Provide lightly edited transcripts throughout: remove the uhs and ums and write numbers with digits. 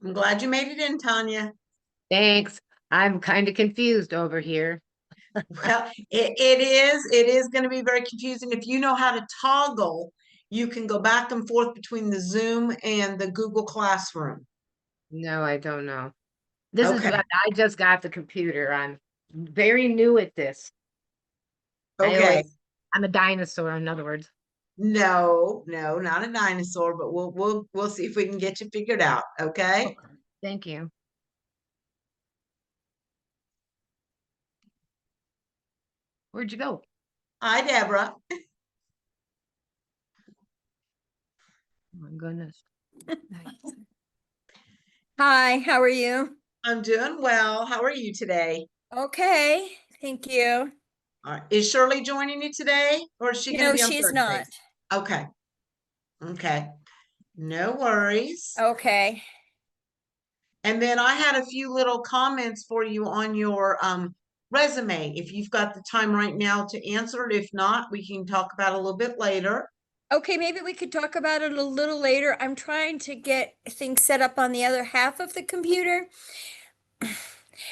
I'm glad you made it in, Tanya. Thanks. I'm kind of confused over here. Well, it is going to be very confusing. If you know how to toggle, you can go back and forth between the Zoom and the Google Classroom. No, I don't know. This is Okay. what I just got the computer. I'm very new at this. I Okay. always, I'm a dinosaur, in other words. No, no, not a dinosaur, but we'll see if we can get you figured out. Okay. Okay. Thank you. Where'd you go? Hi, Deborah. Oh my goodness. Hi, how are you? I'm doing well. How are you today? Okay, thank you. All right. Is Shirley joining you today, or is she going to No, be on she's not. Thursdays? Okay. Okay. No worries. Okay. And then I had a few little comments for you on your resume. If you've got the time right now to answer it, if not, we can talk about it a little bit later. Okay, maybe we could talk about it a little later. I'm trying to get things set up on the other half of the computer.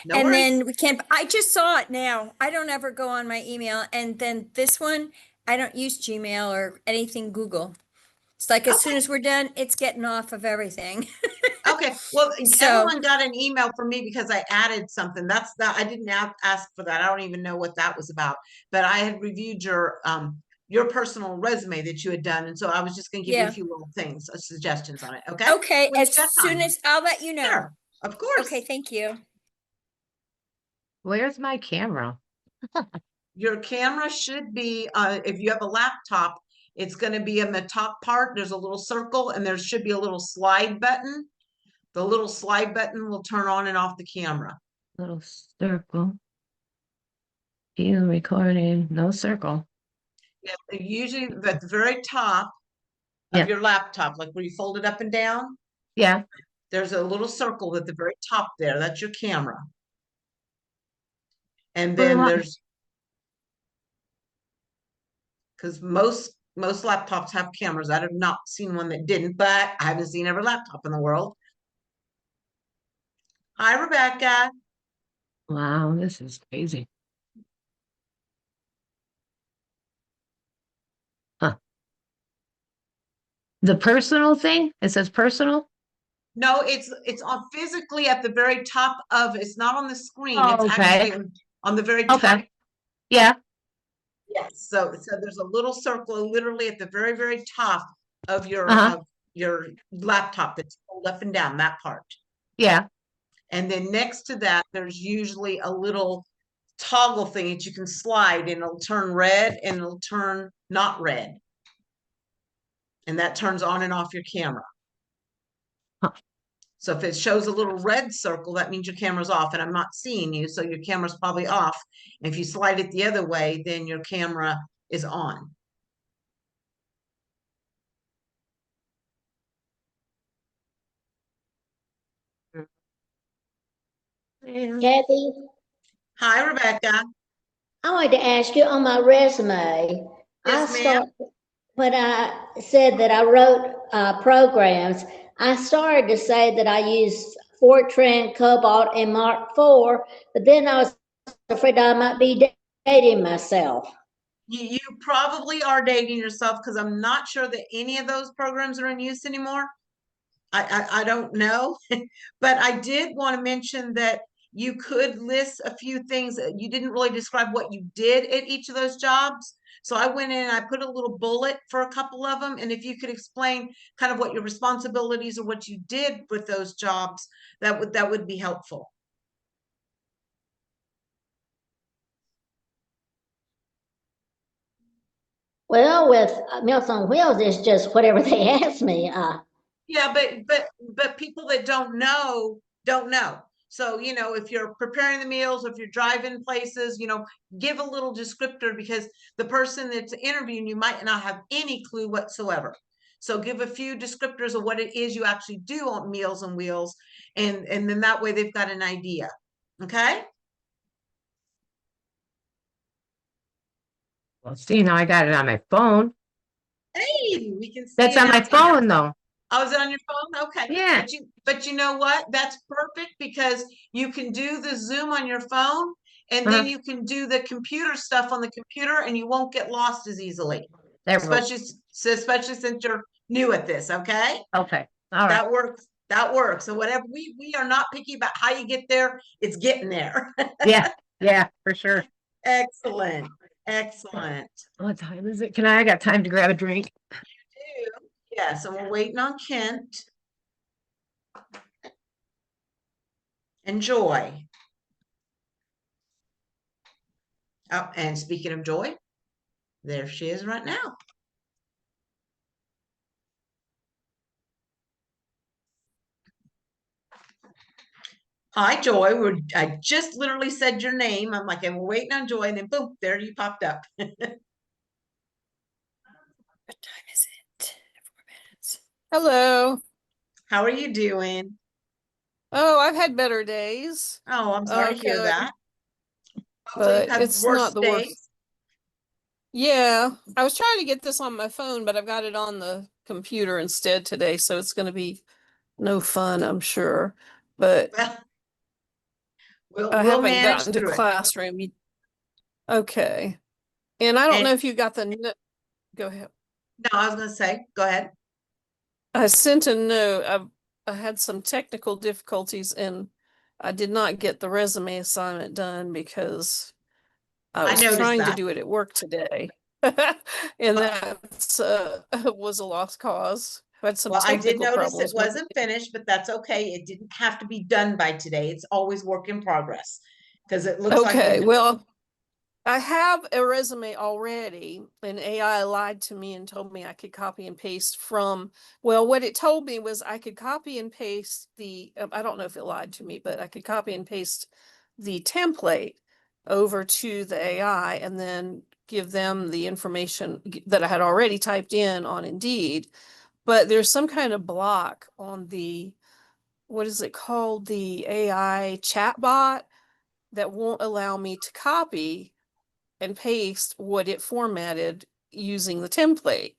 No And worries. then we can't, I just saw it now. I don't ever go on my email. And then this one, I don't use Gmail or anything Google. It's like as soon Okay. as we're done, it's getting off of everything. Okay. Well, So, everyone got an email from me because I added something. That's that I didn't ask for that. I don't even know what that was about. But I had reviewed your personal resume that you had done, and so I was just going to give you a yeah. few little things, suggestions on it. Okay. Okay, When as you've got soon time. as I'll let you know. Sure. Of Okay, course. thank you. Where's my camera? Your camera should be, if you have a laptop, it's going to be in the top part. There's a little circle and there should be a little slide button. The little slide button will turn on and off the camera. Little circle. View recording. No circle. Yeah, usually at the very top of Yeah. your laptop, like where you fold it up and down, Yeah. there's a little circle at the very top there. That's your camera. And then Well, there's, because most laptops have cameras. I have not seen one that didn't, but I haven't seen every laptop in the world. Hi, Rebecca. wow, this is crazy. Huh. The personal thing? It says personal? No, it's on physically at the very top of, it's not on the screen. It's Oh, okay. actually on the very top. Okay. Yeah. Yes. So there's a little circle literally at the very, very top Uh-huh. of your laptop that's pulled up and down that part. Yeah. And then next to that, there's usually a little toggle thing that you can slide and it'll turn red and it'll turn not red. And that turns on and off your camera. Huh. So if it shows a little red circle, that means your camera's off and I'm not seeing you. So your camera's probably off. And if you slide it the other way, then your camera is on. Yeah. Kathy, Hi, Rebecca. I wanted to ask you on my resume, I Yes, ma'am. start when I said that I wrote programs, I started to say that I used Fortran, Cobalt, and Mark IV, but then I was afraid I might be dating myself. You probably are dating yourself because I'm not sure that any of those programs are in use anymore. I don't know, but I did want to mention that you could list a few things. You didn't really describe what you did at each of those jobs. So I went in and I put a little bullet for a couple of them. And if you could explain kind of what your responsibilities or what you did with those jobs, that would be helpful. Well, with Meals on Wheels, it's just whatever they ask me. Yeah, but people that don't know don't know. So, if you're preparing the meals, if you're driving places, give a little descriptor because the person that's interviewing you might not have any clue whatsoever. So give a few descriptors of what it is you actually do on Meals on Wheels, and then that way they've got an idea. Okay? Well, see, now I got it on my phone. Hey, we can see That's it on now, my Tanya. phone though. Oh, is it on your phone? Okay. Yeah. But you know what? That's perfect because you can do the Zoom on your phone and Uh-huh. then you can do the computer stuff on the computer and you won't get lost as easily. There we go. Especially since you're new at this, okay? Okay, all right. That works. That works. So whatever we are not picky about how you get there, it's getting there. Yeah, for sure. Excellent. Excellent. What time is it? I got time to grab a drink. Yes, and we're waiting on Kent. Enjoy. Oh, and speaking of Joy, there she is right now. Hi, Joy. I just literally said your name. I'm like, and we're waiting on Joy, and then boom, there you popped up. What time is it? 4 minutes. Hello. How are you doing? Oh, I've had better days. Oh, I'm sorry to hear Okay, that. Hopefully you've but had it's worse not the days. worst. Yeah, I was trying to get this on my phone, but I've got it on the computer instead today, so it's going to be no fun, I'm sure. But Well, I we'll haven't manage gotten to through it. classroom. Okay. And I don't And- know if you got go ahead. No, I was going to say, go ahead. I sent a note. I had some technical difficulties and I did not get the resume assignment done because I was noticed trying to that. do it at work today. And that's was a lost cause. I had some Well, I did technical notice it problems. wasn't finished, but that's okay. It didn't have to be done by today. It's always work in progress because it looks like Okay, you. well, I have a resume already, and AI lied to me and told me I could copy and paste from, well, what it told me was I could copy and paste I don't know if it lied to me, but I could copy and paste the template over to the AI and then give them the information that I had already typed in on Indeed. But there's some kind of block on what is it called? The AI chatbot that won't allow me to copy and paste what it formatted using the template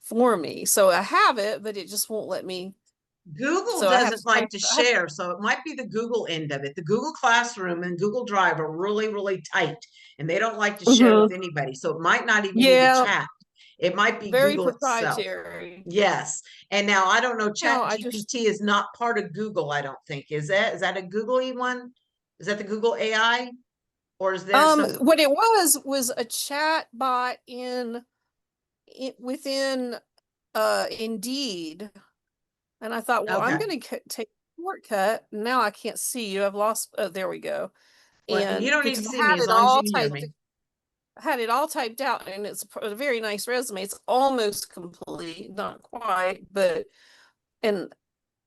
for me. So I have it, but it just won't let me. Google So doesn't like to share, so it might be the Google end of it. The Google Classroom and Google Drive are really, really tight, and they don't like to share with anybody. So it might not even be the Yeah, chat. It might be very Google itself. proprietary. Yes. And now I don't know, Chat No, I GPT just is not part of Google, I don't think. Is that a Googly one? Is that the Google AI? Or is there some? what it was a chat bot within Indeed. And I thought, well, I'm Okay. going to take a shortcut. Now I can't see you. I've lost. Oh, there we go. Well, you And don't need to because see me as long as you can hear me. I had it all typed out, and it's a very nice resume. It's almost complete, not quite, but and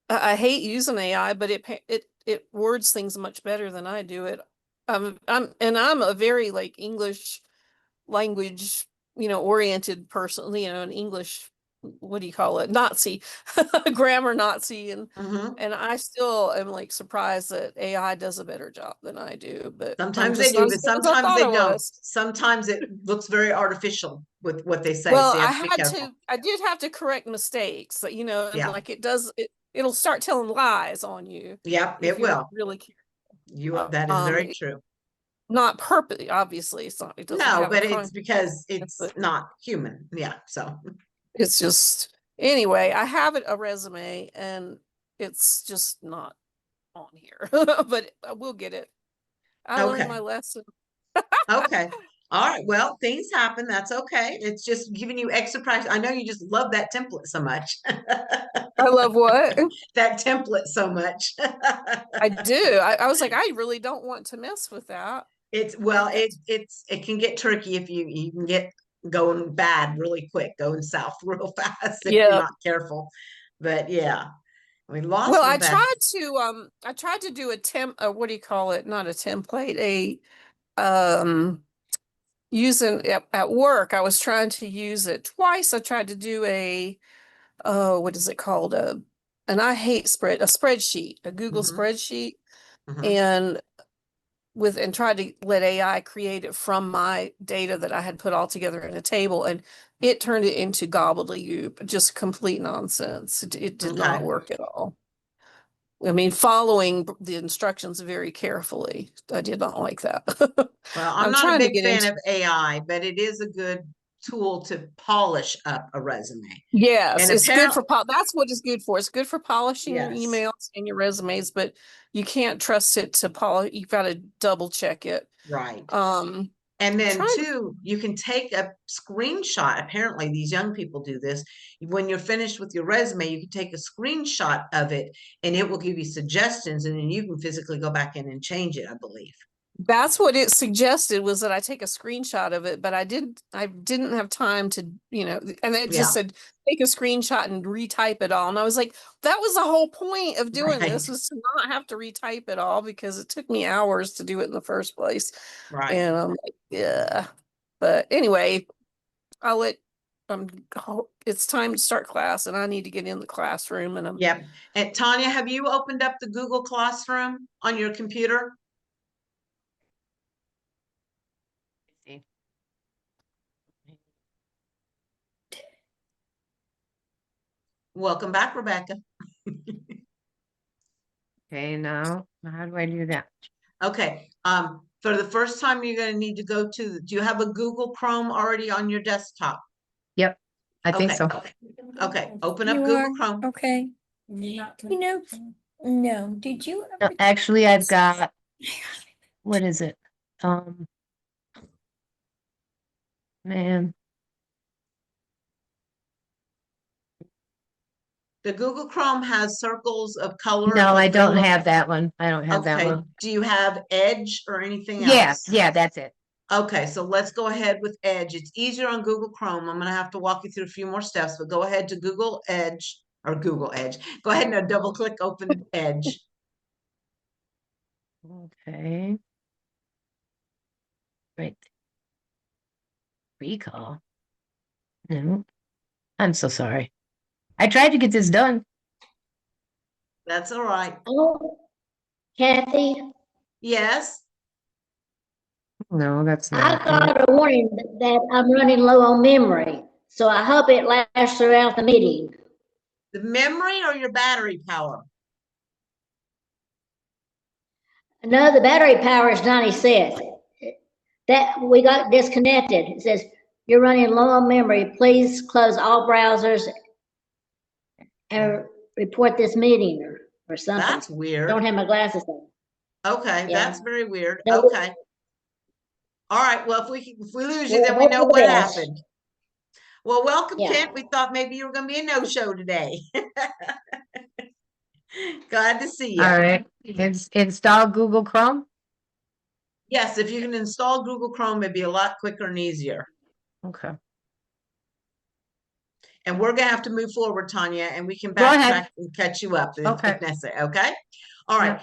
I hate using AI, but it words things much better than I do it. I'm a very like English language, oriented person, an English, what do you call it? Nazi, grammar Nazi. Mhm. And I still am like surprised that AI does a better job than I do, but I'm Sometimes they just do, not as but good as I sometimes thought they I don't. was. Sometimes it looks very artificial with what they say, Well, so you have to be careful. I did have to correct mistakes, and Yeah. like it'll start telling lies on you Yep, if it you're will. not really That is very um true. not purposely, obviously. It doesn't No, have a but it's crime, because it's but not human. Yeah, so it's just anyway, I have a resume and it's just not on here. But I will get it. I learned okay. my lesson. Okay. All right. Well, things happen. That's okay. It's just giving you extra practice. I know you just love that template so much. I love what? That template so much. I do. I was like, I really don't want to mess with that. It can get tricky if you can get going bad really quick, going south real fast if you're Yeah. not careful. But yeah, we lost Well, one bad. I tried to do what do you call it? Not a template, um using at work. I was trying to use it twice. I tried to do what is it called? And I hate a spreadsheet, a Google Mhm, spreadsheet. mhm. And with and tried to let AI create it from my data that I had put all together in a table, and it turned it into gobbledygook, just complete nonsense. It did not Okay. work at all. I mean, following the instructions very carefully. I did not like that. Well, I'm I'm not a trying to big get fan into of AI, but it is a good tool to polish up a resume. Yes, And it's good apparently, for that's what it's good for. It's good for polishing your yes, emails and your resumes, but you can't trust it to polish. You've got to double check it. right. Um, And then trying to two, you can take a screenshot. Apparently, these young people do this. When you're finished with your resume, you can take a screenshot of it and it will give you suggestions, and then you can physically go back in and change it, I believe. That's what it suggested, was that I take a screenshot of it, but I didn't have time to, and it just Yeah, said take a screenshot and retype it all. And I was like, that was the whole point of doing right, this, was to not have to retype it all, because it took me hours to do it in the first place. right. And I'm like, yeah. But anyway, I'll let it's time to start class, and I need to get in the classroom, and Yep. And Tanya, have you opened up the Google Classroom on your computer? See. Welcome back, Rebecca. Okay, now how do I do that? Okay, for the first time, you're gonna need to go to, do you have a Google Chrome already on your desktop? Yep, I think Okay. so. Okay, open up You Google are? Chrome. Okay. No, did you No, ever? actually, I've got, what is it? Man, The Google Chrome has circles of color. no, but I they'll don't look- have that one. I don't have that Okay, one. do you have Edge or anything Yeah, else? yeah, that's it. Okay, so let's go ahead with Edge. It's easier on Google Chrome. I'm gonna have to walk you through a few more steps, but go ahead to Google Edge or Google Edge. Go ahead and double click open Edge. Okay. Right. Recall. No, I'm so sorry. I tried to get this done. That's all right. Oh, Kathy, Yes, No, that's I not it. got a warning that I'm running low on memory, so I hope it lasts throughout the meeting. the memory or your battery power? No, the battery power is 96. That we got disconnected. It says you're running low on memory. Please close all browsers and report this meeting or something. That's weird. Don't have my glasses on. Okay, Yeah. that's very weird. No. Okay. All right, well, if we lose you, Well, then we hope know for the what best. happened. Well, welcome, Yeah. Kent. We thought maybe you were gonna be a no-show today. Glad to see you. All right. Install Google Chrome. Yes, if you can install Google Chrome, it'd be a lot quicker and easier. Okay. And we're gonna have to move forward, Tanya, and we can Go ahead. backtrack and catch you up if Okay. necessary, okay? All right,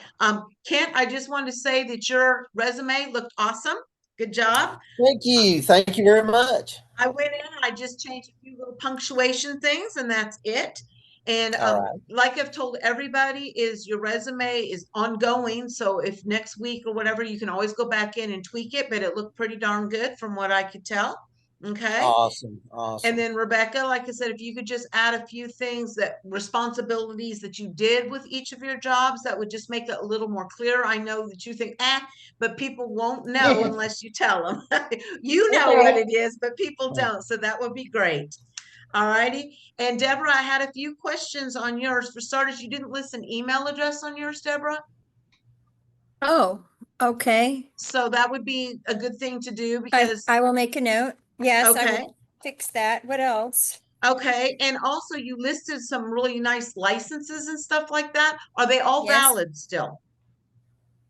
Kent, I just wanted to say that your resume looked awesome. Good job. Thank you. Thank you very much. I went in and I just changed a few little punctuation things, and that's it. And All right. like I've told everybody, is your resume is ongoing. So if next week or whatever, you can always go back in and tweak it, but it looked pretty darn good from what I could tell. Okay. Awesome. Awesome. And then Rebecca, like I said, if you could just add a few things, that responsibilities that you did with each of your jobs, that would just make it a little more clear. I know that you think, but people won't know unless you tell them. You know Okay. what it is, but people Yeah. don't. So that would be great. All righty. And Deborah, I had a few questions on yours. For starters, you didn't list an email address on yours, Deborah. Oh, okay. So that would be a good thing to do I, because, I will make a note. Yes, I okay. will fix that. What else? Okay, and also you listed some really nice licenses and stuff like that. Are they all Yes. valid still?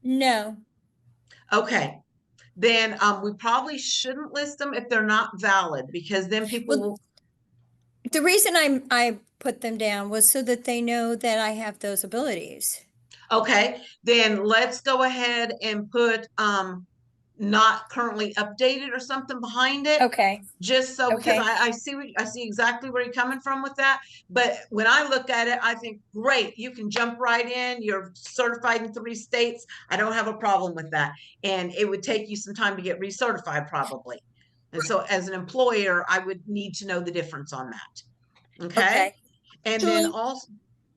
No. Okay, then we probably shouldn't list them if they're not valid, because then people Well, will, the reason I put them down was so that they know that I have those abilities. okay, then let's go ahead and put not currently updated or something behind it. Okay, Just so, because Okay. I see exactly where you're coming from with that. But when I look at it, I think, great, you can jump right in. You're certified in 3 states. I don't have a problem with that. And it would take you some time to get recertified probably. And so as an employer, I would need to know the difference on that. Okay. okay. And then Julie? also,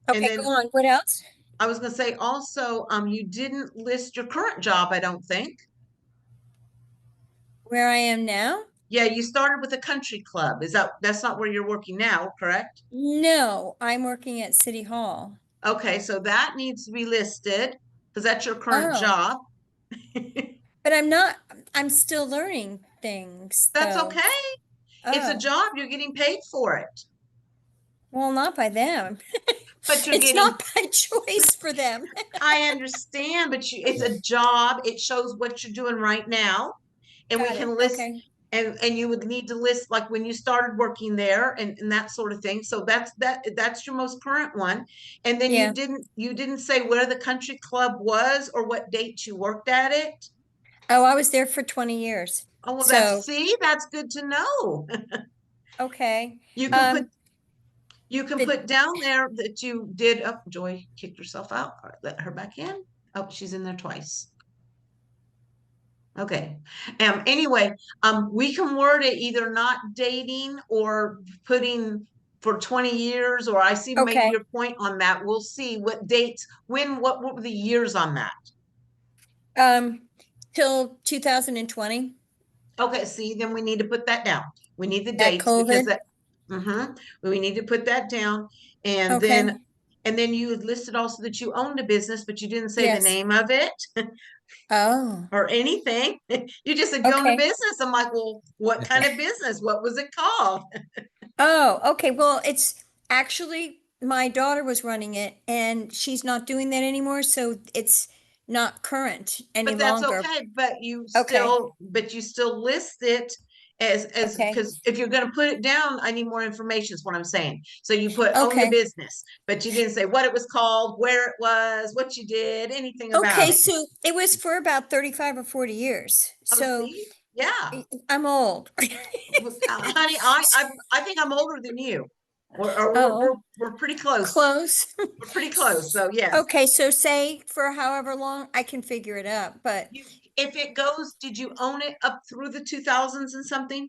and Okay, then go on. What else? I was going to say also, you didn't list your current job, I don't think. Where I am now? Yeah, you started with a country club. That's not where you're working now, correct? No, I'm working at City Hall. Okay, so that needs to be listed because that's your current Oh. job. But I'm not, I'm still learning things That's though. okay. It's a Oh, job. You're getting paid for it. well, not by them. But you're It's getting, not by choice for them. I understand, but it's a job. It shows what you're doing right now. And we Got it. can list, Okay. and you would need to list like when you started working there and that sort of thing. So that's your most current one. And then Yeah. you didn't say where the country club was or what date you worked at it. Oh, I was there for 20 years. Oh, well, So, that's good to know. okay. You can put, Um, you can the- put down there that you did, oh, Joy kicked herself out. All right, let her back in. Oh, she's in there twice. Okay. Anyway, we can word it either not dating or putting for 20 years, or I see maybe okay. your point on that. We'll see what dates, what were the years on that? Till 2020 Okay, see, then we need to put that down. We need the at dates because COVID. that, we need to put that down. And Okay. then you had listed also that you owned a business, but you didn't say the Yes. name of it Oh, or anything. You just said you own a okay. business. I'm like, well, what kind of business? What was it called? Oh, okay. Well, it's actually my daughter was running it and she's not doing that anymore. So it's not current any But that's longer. okay. But Okay. you still list it as Okay. because if you're going to put it down, I need more information is what I'm saying. So you put own the Okay. business, but you didn't say what it was called, where it was, what you did, anything about Okay. it. So it was for about 35 or 40 years. Oh, So see? Yeah. I'm old. Honey, I think I'm older than you. Or Oh, we're pretty close. close. We're pretty close. So yes. Okay. So say for however long I can figure it out, but If it goes, did you own it up through the 2000s and something?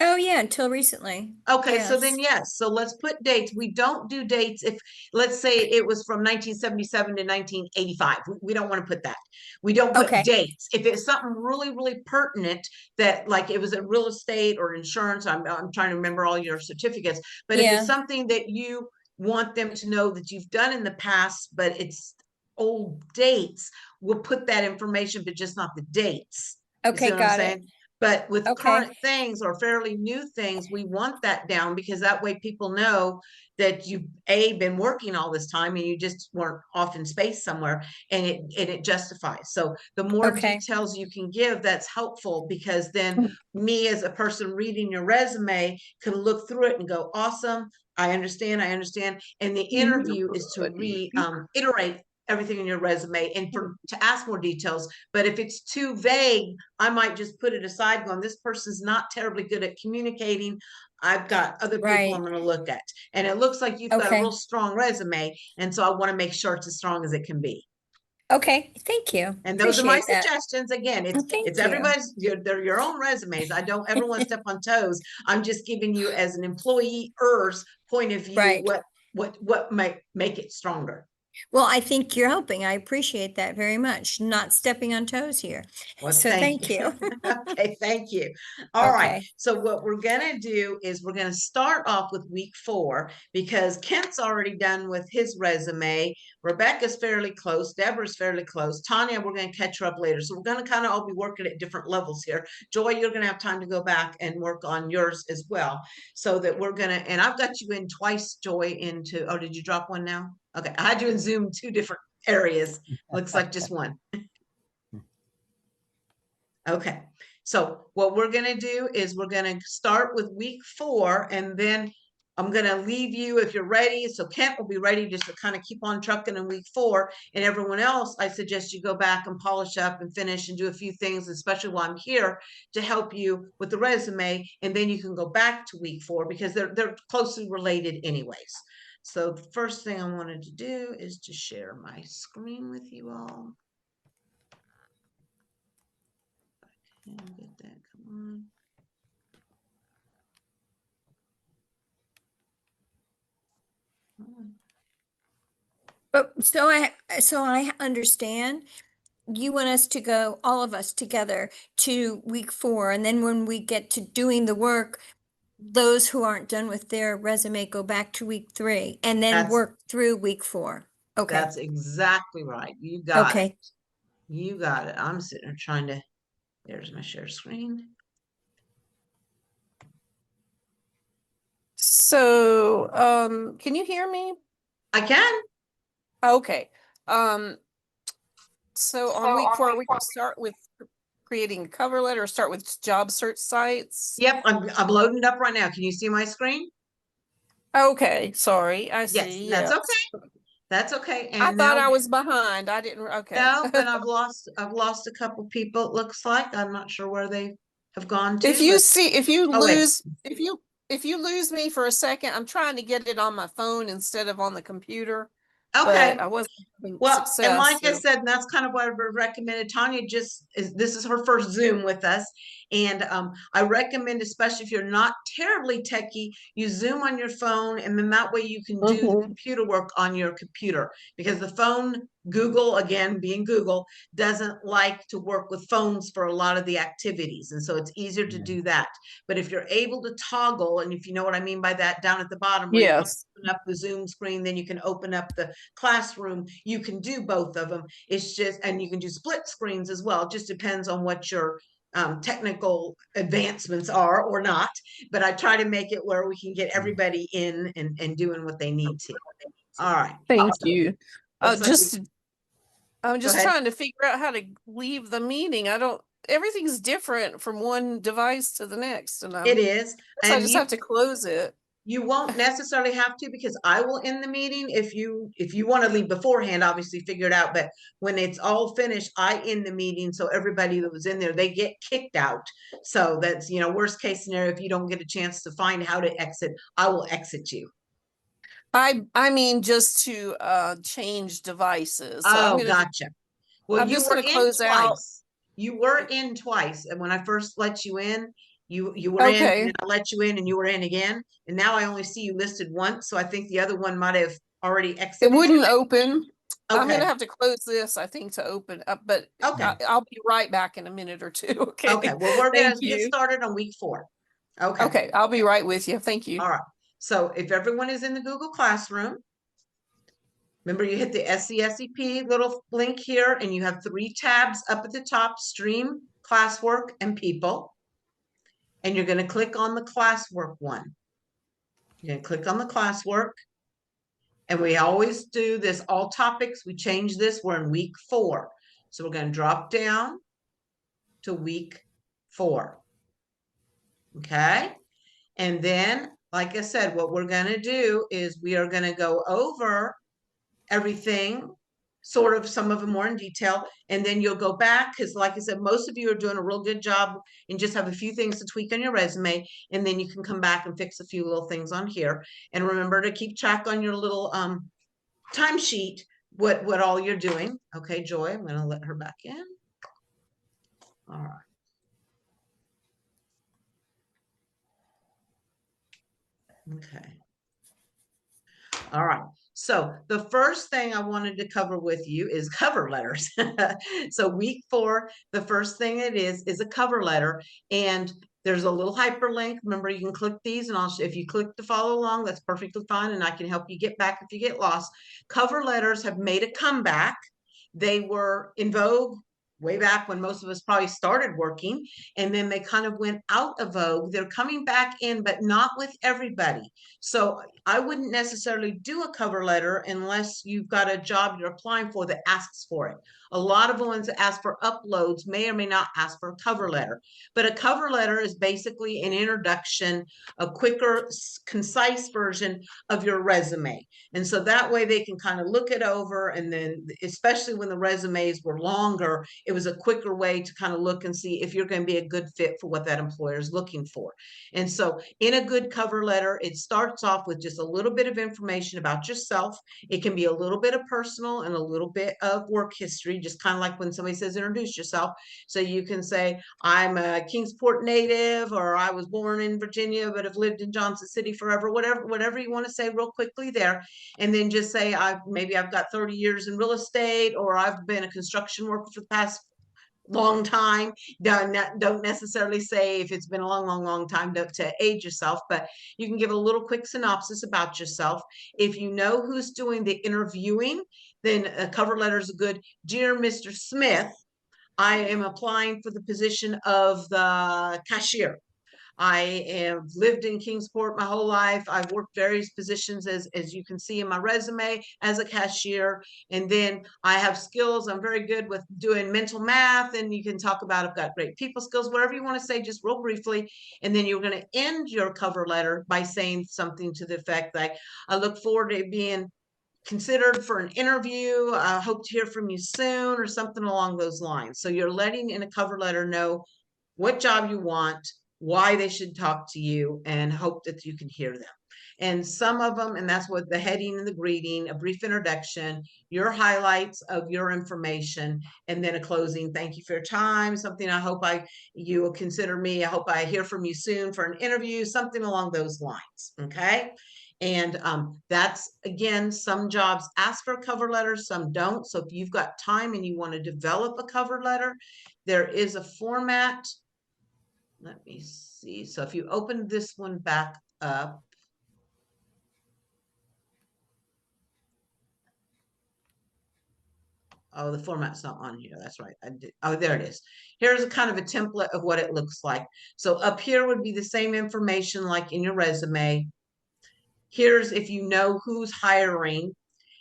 oh yeah, until recently. Okay, so then Yes. yes, so let's put dates. We don't do dates if, let's say it was from 1977 to 1985. We don't want to put that. We don't put Okay. dates. If it's something really, really pertinent that like it was a real estate or insurance, I'm trying to remember all your certificates. But if it's Yeah. something that you want them to know that you've done in the past, but it's old dates, we'll put that information, but just not the dates. You see Okay. what I'm Got it. saying? But with Okay. current things or fairly new things, we want that down because that way people know that you've been working all this time and you just weren't off in space somewhere, and it justifies. So the more Okay. details you can give, that's helpful because then me as a person reading your resume can look through it and go, awesome, I understand. And the interview is to iterate everything in your resume and to ask more details. But if it's too vague, I might just put it aside going, this person's not terribly good at communicating. I've got other people I'm Right. going to look at. And it looks like you've got a Okay. real strong resume. And so I want to make sure it's as strong as it can be. Okay. Thank you. And those are my Appreciate that. suggestions. Again, Well, thank it's you. everybody's, they're your own resumes. I don't ever want to step on toes. I'm just giving you as an employer's point of view, Right. what might make it stronger. Well, I think you're helping. I appreciate that very much. Not stepping on toes here. Well, So thank you. Okay, thank you. All right. Okay. So what we're going to do is we're going to start off with week 4 because Kent's already done with his resume. Rebecca's fairly close. Deborah's fairly close. Tanya, we're going to catch her up later. So we're going to kind of all be working at different levels here. Joy, you're going to have time to go back and work on yours as well. So that we're going to, and I've got you in twice, Joy, into, oh, did you drop one now? Okay. I had you in Zoom 2 different areas. Looks like just one. Okay, so what we're going to do is we're going to start with week 4, and then I'm going to leave you if you're ready. So Kent will be ready just to kind of keep on trucking in week 4. And everyone else, I suggest you go back and polish up and finish and do a few things, especially while I'm here to help you with the resume. And then you can go back to week 4 because they're closely related anyways. So the first thing I wanted to do is to share my screen with you all. And get that, come on. But so I understand you want us to go, all of us together, to week 4, and then when we get to doing the work, those who aren't done with their resume go back to week 3 and then That's- work through week 4. Okay. That's exactly right. You got Okay. it. You got it. I'm sitting there trying to, there's my share screen. So, can you hear me? I can. Okay. So on week 4, we can start with creating a cover letter, or start with job search sites. Yep, I'm loading it up right now. Can you see my screen? Okay, sorry, I Yes, see. that's Yeah. okay. That's okay. I And thought now, I was behind. I didn't. Okay. no, but I've lost a couple people, it looks like. I'm not sure where they have gone to. If you but- see, if you Oh, wait. lose, if you lose me for a second, I'm trying to get it on my phone instead of on the computer. Okay. But I wasn't having Well, success. and like I so- said, that's kind of what I recommended. Tanya this is her first Zoom with us. And I recommend, especially if you're not terribly techie, you Zoom on your phone, and then that way you can do Mhm. computer work on your computer, because the phone, Google, again, being Google, doesn't like to work with phones for a lot of the activities. And so it's easier to do that. But if you're able to toggle, and if you know what I mean by that, down at the bottom, where you can Yes. open up the Zoom screen, then you can open up the classroom, you can do both of them. It's just, and you can do split screens as well. It just depends on what your technical advancements are or not. But I try to make it where we can get everybody in and doing what they need to. All right. Thank awesome. you. Looks like I'm Go just ahead. trying to figure out how to leave the meeting. Everything's different from one device to the next, and It is. I And just have to close it. you won't necessarily have to, because I will end the meeting. If you want to leave beforehand, obviously figure it out. But when it's all finished, I end the meeting. So everybody that was in there, they get kicked out. So that's, worst case scenario. If you don't get a chance to find how to exit, I will exit you. I mean, just to change devices. So Oh, gotcha. Well, I'm you just were gonna in close out. twice. You were in twice. And when I first let you in, you were in, Okay. and I let you in, and you were in again. And now I only see you listed once. So I think the other one might have already It exited. wouldn't open. I'm Okay. gonna have to close this, I think, to open up, but Okay. I'll be right back in a minute or two. Okay. Okay. Well, we're gonna Thank get you. started on week 4. Okay. Okay, I'll be right with you. Thank you. All right. So if everyone is in the Google Classroom, remember you hit the SCSEP little link here, and you have 3 tabs up at the top: Stream, Classwork, and People. And you're going to click on the classwork one. You're going to click on the classwork. And we always do this, all topics. We change this. We're in week 4. So we're going to drop down to week 4. Okay. And then, like I said, what we're going to do is we are going to go over everything, sort of some of them more in detail, and then you'll go back, because like I said, most of you are doing a real good job and just have a few things to tweak on your resume, and then you can come back and fix a few little things on here. And remember to keep track on your little timesheet what all you're doing. Okay, Joy, I'm going to let her back in. All right. Okay. All right. So the first thing I wanted to cover with you is cover letters. So week 4, the first thing it is a cover letter, and there's a little hyperlink. Remember, you can click these, and if you click to follow along, that's perfectly fine, and I can help you get back if you get lost. Cover letters have made a comeback. They were in vogue way back when most of us probably started working, and then they kind of went out of vogue. They're coming back in, but not with everybody. So I wouldn't necessarily do a cover letter unless you've got a job you're applying for that asks for it. A lot of the ones that ask for uploads may or may not ask for a cover letter, but a cover letter is basically an introduction, a quicker, concise version of your resume. And so that way they can kind of look it over, and then especially when the resumes were longer, it was a quicker way to kind of look and see if you're going to be a good fit for what that employer is looking for. And so in a good cover letter, it starts off with just a little bit of information about yourself. It can be a little bit of personal and a little bit of work history, just kind of like when somebody says introduce yourself. So you can say, I'm a Kingsport native, or I was born in Virginia but have lived in Johnson City forever, whatever you want to say real quickly there. And then just say, maybe I've got 30 years in real estate, or I've been a construction worker for the past long time. Don't necessarily say if it's been a long time to age yourself, but you can give a little quick synopsis about yourself. If you know who's doing the interviewing, then a cover letter is good. Dear Mr. Smith, I am applying for the position of the cashier. I have lived in Kingsport my whole life. I've worked various positions, as you can see in my resume, as a cashier. And then I have skills. I'm very good with doing mental math. And you can talk about, I've got great people skills, whatever you want to say, just real briefly. And then you're going to end your cover letter by saying something to the effect like, I look forward to being considered for an interview. I hope to hear from you soon, or something along those lines. So you're letting in a cover letter know what job you want, why they should talk to you, and hope that you can hear them. And some of them, and that's what the heading and the greeting, a brief introduction, your highlights of your information, and then a closing. Thank you for your time. Something I hope you will consider me. I hope I hear from you soon for an interview, something along those lines. Okay. And that's, again, some jobs ask for a cover letter, some don't. So if you've got time and you want to develop a cover letter, there is a format. Let me see. So if you open this one back up, oh, the format's not on here. That's right. I did. Oh, there it is. Here's a kind of a template of what it looks like. So up here would be the same information like in your resume. Here's if you know who's hiring.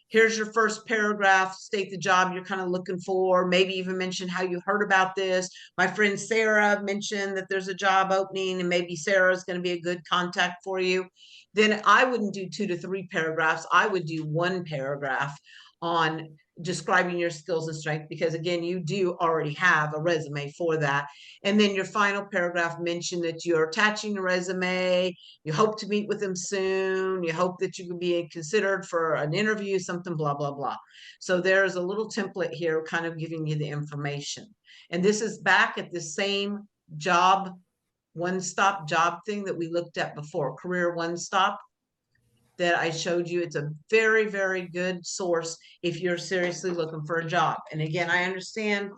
Here's your first paragraph, state the job you're kind of looking for, maybe even mention how you heard about this. My friend Sarah mentioned that there's a job opening, and maybe Sarah's going to be a good contact for you. Then I wouldn't do 2 to 3 paragraphs. I would do 1 paragraph on describing your skills and strength, because again, you do already have a resume for that. And then your final paragraph mention that you're attaching a resume, you hope to meet with them soon, you hope that you can be considered for an interview, something, blah, blah, blah. So there's a little template here kind of giving you the information. And this is back at the same job, one-stop job thing that we looked at before, Career One Stop, that I showed you. It's a very, very good source if you're seriously looking for a job. And again, I understand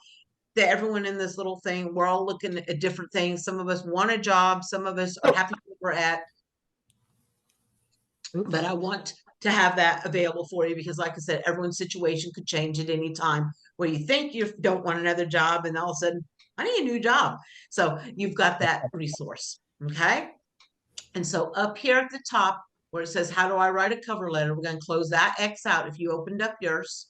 that everyone in this little thing, we're all looking at different things. Some of us want a job, some of us are happy where we're at. But I want to have that available for you, because like I said, everyone's situation could change at any time, where you think you don't want another job and all of a sudden, I need a new job. So you've got that resource. Okay. And so up here at the top where it says, how do I write a cover letter? We're going to close that X out if you opened up yours.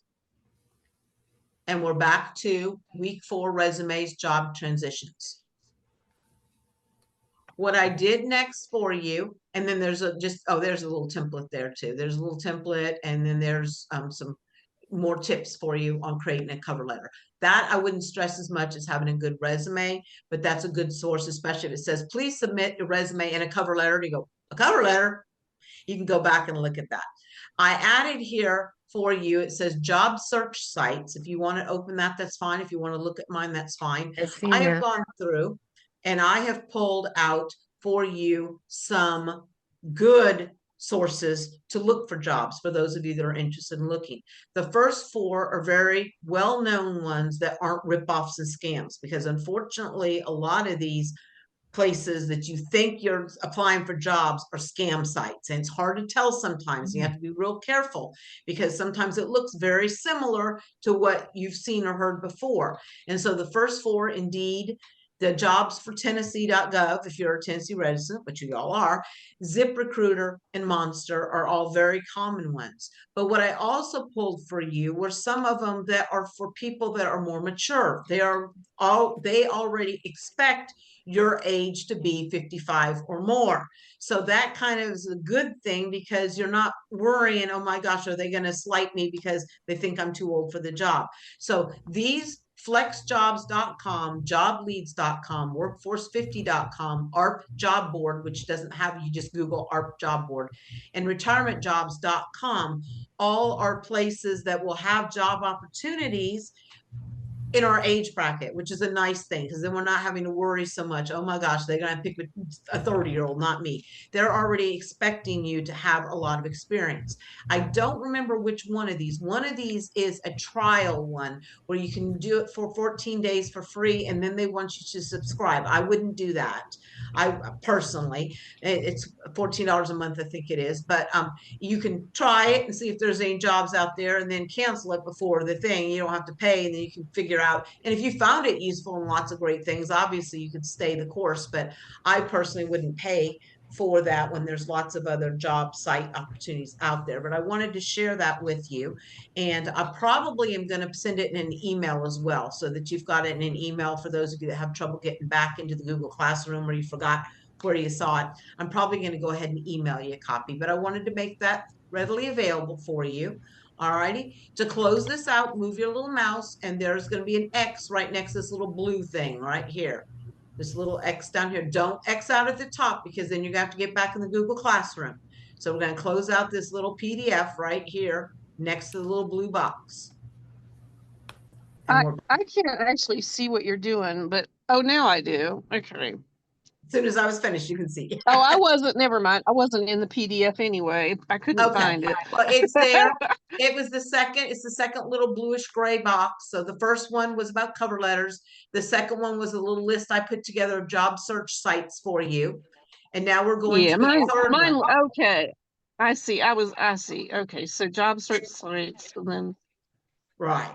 And we're back to week 4 resumes, job transitions. What I did next for you, and then there's there's a little template there too. There's a little template, and then there's some more tips for you on creating a cover letter. That I wouldn't stress as much as having a good resume, but that's a good source, especially if it says, please submit your resume and a cover letter. And you go, a cover letter? You can go back and look at that. I added here for you, it says job search sites. If you want to open that, that's fine. If you want to look at mine, that's fine. I have gone through and I have pulled out for you some good sources to look for jobs for those of you that are interested in looking. The first 4 are very well-known ones that aren't ripoffs and scams, because unfortunately, a lot of these places that you think you're applying for jobs are scam sites. And it's hard to tell sometimes. You have to be real careful because sometimes it looks very similar to what you've seen or heard before. And so the first four, Indeed, the jobs for Tennessee.gov, if you're a Tennessee resident, which you all are, ZipRecruiter and Monster are all very common ones. But what I also pulled for you were some of them that are for people that are more mature. They already expect your age to be 55 or more. So that kind of is a good thing because you're not worrying, oh my gosh, are they going to slight me because they think I'm too old for the job? So these flexjobs.com, jobleads.com, workforce50.com, ARP job board, which doesn't have, you just Google ARP job board, and retirementjobs.com, all are places that will have job opportunities in our age bracket, which is a nice thing because then we're not having to worry so much. Oh my gosh, they're going to pick a 30-year-old, not me. They're already expecting you to have a lot of experience. I don't remember which one of these. One of these is a trial one where you can do it for 14 days for free and then they want you to subscribe. I wouldn't do that. I personally, it's $14 a month, I think it is, but you can try it and see if there's any jobs out there and then cancel it before the thing. You don't have to pay and then you can figure out. And if you found it useful and lots of great things, obviously you could stay the course, but I personally wouldn't pay for that when there's lots of other job site opportunities out there. But I wanted to share that with you. And I probably am going to send it in an email as well so that you've got it in an email for those of you that have trouble getting back into the Google Classroom or you forgot where you saw it. I'm probably going to go ahead and email you a copy, but I wanted to make that readily available for you. All righty. To close this out, move your little mouse and there's going to be an X right next to this little blue thing right here. This little X down here. Don't X out at the top because then you're going to have to get back in the Google Classroom. So we're going to close out this little PDF right here next to the little blue box. I can't actually see what you're doing, but oh, now I do. Okay. As soon as I was finished, you can see. Oh, I wasn't, never mind. I wasn't in the PDF anyway. I couldn't find it. Well, it's there. It's the second little bluish gray box. So the first one was about cover letters. The second one was a little list I put together of job search sites for you. And now we're going to the third one. Okay. I see. I see. Okay. So job search sites and then. Right.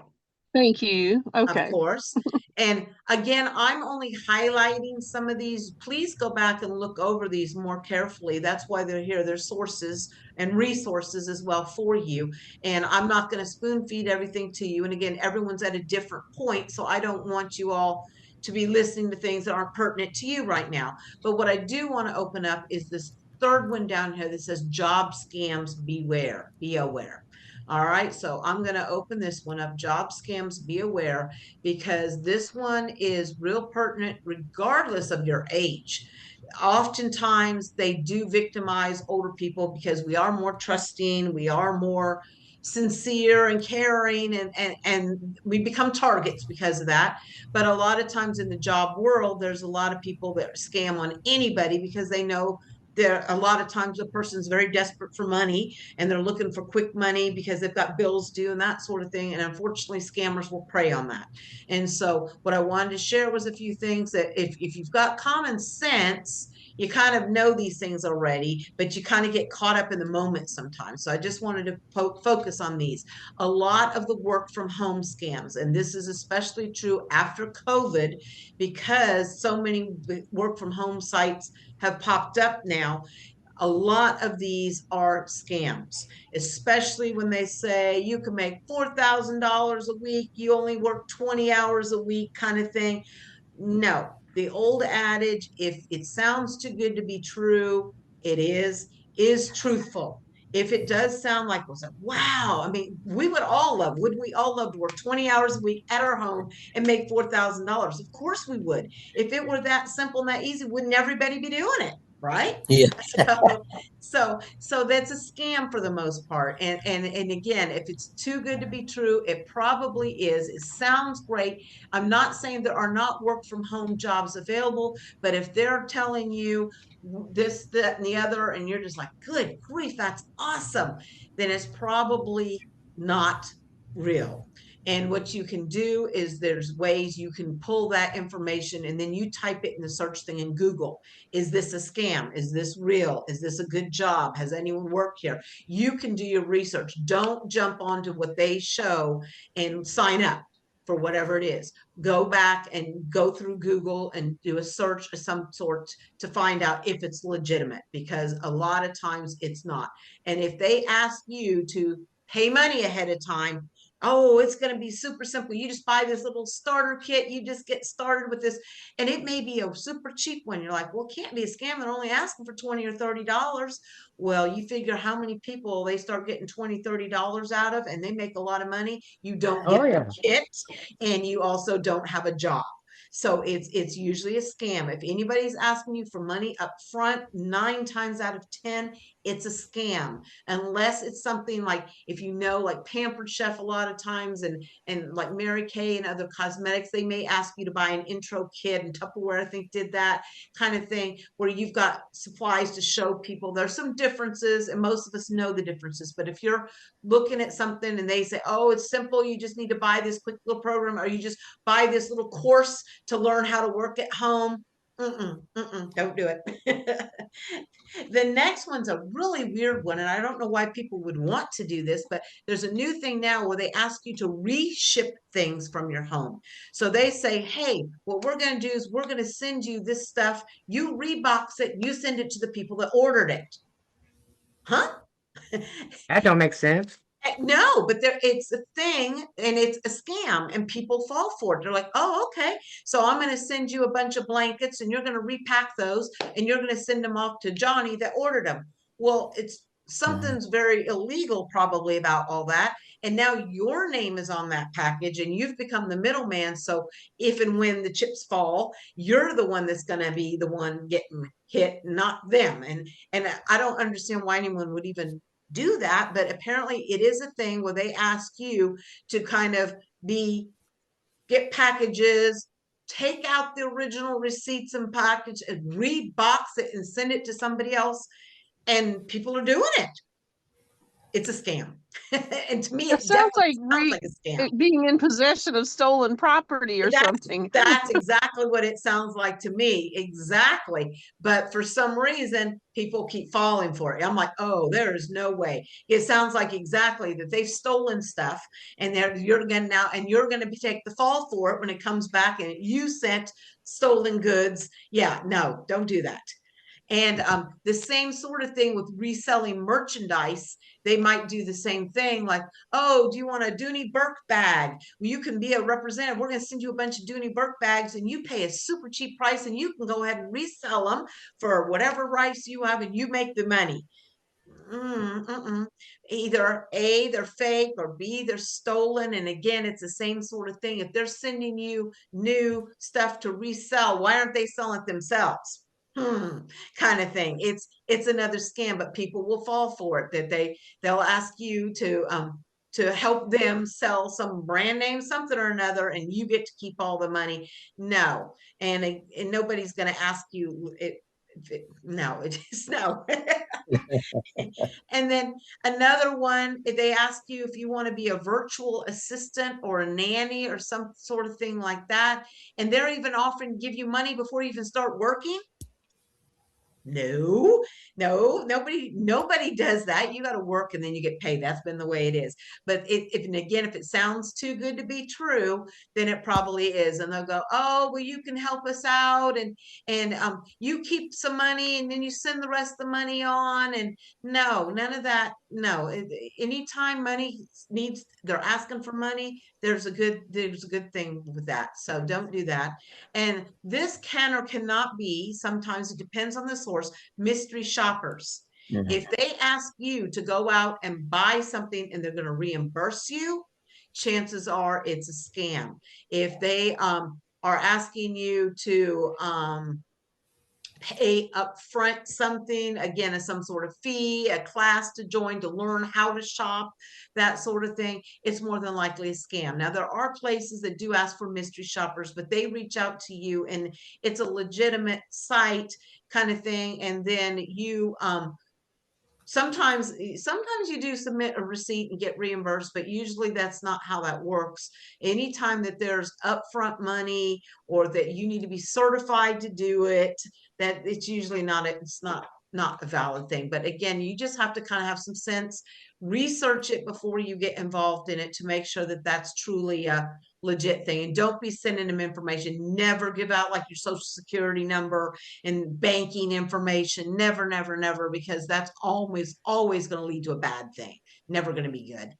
Thank you. Okay. Of course. And again, I'm only highlighting some of these. Please go back and look over these more carefully. That's why they're here. They're sources and resources as well for you. And I'm not going to spoon feed everything to you. And again, everyone's at a different point. So I don't want you all to be listening to things that aren't pertinent to you right now. But what I do want to open up is this third one down here that says job scams beware, be aware. All right, so I'm going to open this one up, job scams, be aware, because this one is real pertinent regardless of your age. Oftentimes they do victimize older people because we are more trusting, we are more sincere and caring, and we become targets because of that. But a lot of times in the job world, there's a lot of people that scam on anybody because they know there a lot of times a person's very desperate for money and they're looking for quick money because they've got bills due and that sort of thing. And unfortunately, scammers will prey on that. And so what I wanted to share was a few things that if you've got common sense, you kind of know these things already, but you kind of get caught up in the moment sometimes. So I just wanted to focus on these. A lot of the work from home scams, and this is especially true after COVID because so many work from home sites have popped up now. A lot of these are scams, especially when they say you can make $4,000 a week, you only work 20 hours a week kind of thing. No, the old adage, if it sounds too good to be true, it is truthful. If it does sound like, well, wow, I mean, we would all love, wouldn't we all love to work 20 hours a week at our home and make $4,000? Of course we would. If it were that simple and that easy, wouldn't everybody be doing it? Right? Yeah. So that's a scam for the most part. And again, if it's too good to be true, it probably is. It sounds great. I'm not saying there are not work from home jobs available, but if they're telling you this, that, and the other, and you're just like, good grief, that's awesome, then it's probably not real. And what you can do is there's ways you can pull that information and then you type it in the search thing in Google. Is this a scam? Is this real? Is this a good job? Has anyone worked here? You can do your research. Don't jump onto what they show and sign up for whatever it is. Go back and go through Google and do a search of some sort to find out if it's legitimate, because a lot of times it's not. And if they ask you to pay money ahead of time, oh, it's going to be super simple. You just buy this little starter kit. You just get started with this. And it may be a super cheap one. You're like, well, it can't be a scam. They're only asking for $20 or $30. Well, you figure how many people they start getting $20, $30 out of, and they make a lot of money. You don't get the kit, and you also don't have a job. So it's usually a scam. If anybody's asking you for money up front, 9 times out of 10, it's a scam. Unless it's something like, if you know, like Pampered Chef a lot of times, and like Mary Kay and other cosmetics, they may ask you to buy an intro kit, and Tupperware, I think, did that kind of thing, where you've got supplies to show people. There's some differences, and most of us know the differences. But if you're looking at something and they say, oh, it's simple, you just need to buy this quick little program, or you just buy this little course to learn how to work at home, don't do it. The next one's a really weird one, and I don't know why people would want to do this, but there's a new thing now where they ask you to reship things from your home. So they say, hey, what we're going to do is we're going to send you this stuff, you rebox it, you send it to the people that ordered it. Huh? That don't make sense. No, but it's a thing, and it's a scam, and people fall for it. They're like, oh, okay, so I'm going to send you a bunch of blankets, and you're going to repack those, and you're going to send them off to Johnny that ordered them. Well, it's something's very illegal probably about all that. And now your name is on that package, and you've become the middleman. So if and when the chips fall, you're the one that's going to be the one getting hit, not them. And I don't understand why anyone would even do that, but apparently it is a thing where they ask you to kind of get packages, take out the original receipts and package and rebox it and send it to somebody else, and people are doing it. It's a scam. And to me, It sounds like a scam. being in possession of stolen property or something. That's exactly what it sounds like to me. Exactly. But for some reason, people keep falling for it. I'm like, oh, there is no way. It sounds like exactly that they've stolen stuff, and you're going to take the fall for it when it comes back and you sent stolen goods. Yeah, no, don't do that. And the same sort of thing with reselling merchandise. They might do the same thing, like, oh, do you want a Dooney Burke bag? Well, you can be a representative. We're going to send you a bunch of Dooney Burke bags, and you pay a super cheap price, and you can go ahead and resell them for whatever rights you have, and you make the money. Either A, they're fake, or B, they're stolen. And again, it's the same sort of thing. If they're sending you new stuff to resell, why aren't they selling it themselves? Kind of thing. It's another scam, but people will fall for it. That they'll ask you to help them sell some brand name, something or another, and you get to keep all the money. No, and nobody's going to ask you it. No, it is no. And then another one, if they ask you if you want to be a virtual assistant or a nanny or some sort of thing like that, and they're even offering to give you money before you even start working. No, nobody does that. You got to work and then you get paid. That's been the way it is. But if it sounds too good to be true, then it probably is. And they'll go, oh, well, you can help us out, and you keep some money and then you send the rest of the money on. And no, none of that. No, anytime they're asking for money, there's a good thing with that. So don't do that. And this can or cannot be, sometimes it depends on the source, mystery shoppers. If they ask you to go out and buy something and they're going to reimburse you, chances are it's a scam. If they are asking you to pay upfront something, again, as some sort of fee, a class to join to learn how to shop, that sort of thing, it's more than likely a scam. Now, there are places that do ask for mystery shoppers, but they reach out to you and it's a legitimate site kind of thing. And then you Sometimes you do submit a receipt and get reimbursed, but usually that's not how that works. Anytime that there's upfront money or that you need to be certified to do it, that it's usually not a valid thing. But again, you just have to kind of have some sense, research it before you get involved in it to make sure that that's truly a legit thing. And don't be sending them information. Never give out like your social security number and banking information. Never, never, never, because that's always going to lead to a bad thing. Never going to be good.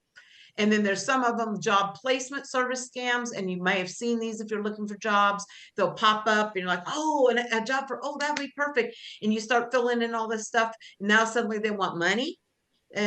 And then there's some of them job placement service scams, and you may have seen these if you're looking for jobs. They'll pop up and you're like, oh, and a job for, oh, that'd be perfect. And you start filling in all this stuff. And now suddenly they want money.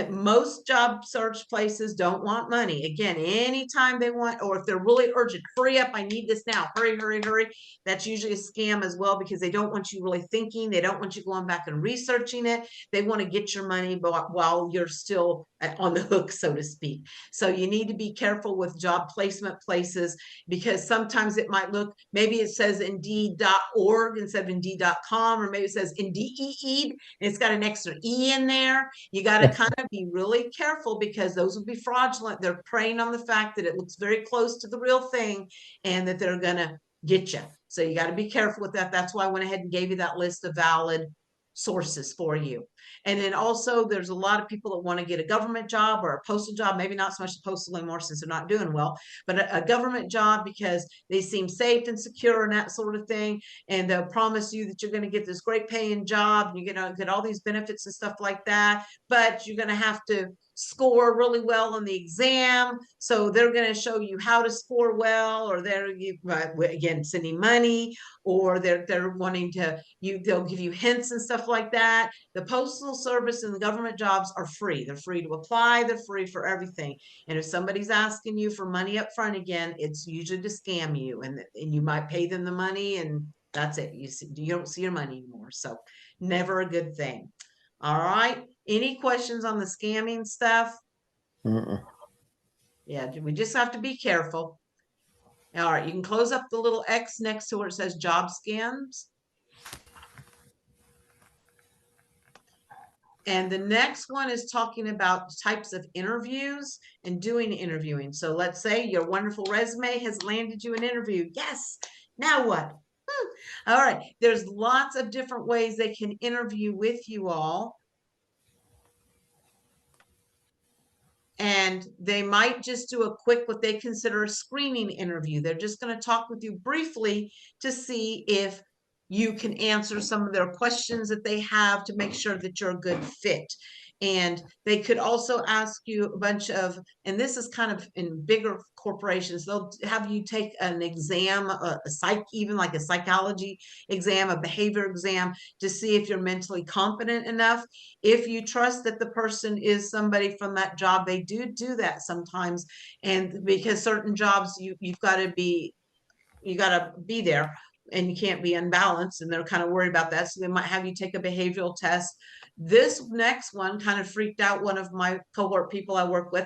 Most job search places don't want money. Again, anytime they want, or if they're really urgent, hurry up, I need this now, hurry, hurry, hurry. That's usually a scam as well, because they don't want you really thinking. They don't want you going back and researching it. They want to get your money while you're still on the hook, so to speak. So you need to be careful with job placement places, because sometimes it might look, maybe it says indeed.org instead of indeed.com, or maybe it says Indeed, and it's got an extra E in there. You got to kind of be really careful, because those will be fraudulent. They're preying on the fact that it looks very close to the real thing and that they're going to get you. So you got to be careful with that. That's why I went ahead and gave you that list of valid sources for you. And then also there's a lot of people that want to get a government job or a postal job, maybe not so much the postal anymore since they're not doing well, but a government job because they seem safe and secure and that sort of thing. And they'll promise you that you're going to get this great paying job and you're going to get all these benefits and stuff like that, but you're going to have to score really well on the exam. So they're going to show you how to score well, or they're again sending money, or they're wanting to they'll give you hints and stuff like that. The postal service and the government jobs are free. They're free to apply. They're free for everything. And if somebody's asking you for money up front again, it's usually to scam you, and you might pay them the money and that's it. You don't see your money anymore. So never a good thing. All right. Any questions on the scamming stuff? Yeah, we just have to be careful. All right, you can close up the little X next to where it says job scams. And the next one is talking about types of interviews and doing interviewing. So let's say your wonderful resume has landed you an interview. Yes. Now what? All right. There's lots of different ways they can interview with you all. And they might just do a quick, what they consider a screening interview. They're just going to talk with you briefly to see if you can answer some of their questions that they have to make sure that you're a good fit. And they could also ask you a bunch of, and this is kind of in bigger corporations, they'll have you take an exam, even like a psychology exam, a behavior exam, to see if you're mentally competent enough. If you trust that the person is somebody from that job, they do that sometimes. And because certain jobs, you've got to be there, and you can't be unbalanced, and they're kind of worried about that. So they might have you take a behavioral test. This next one kind of freaked out one of my cohort people I work with.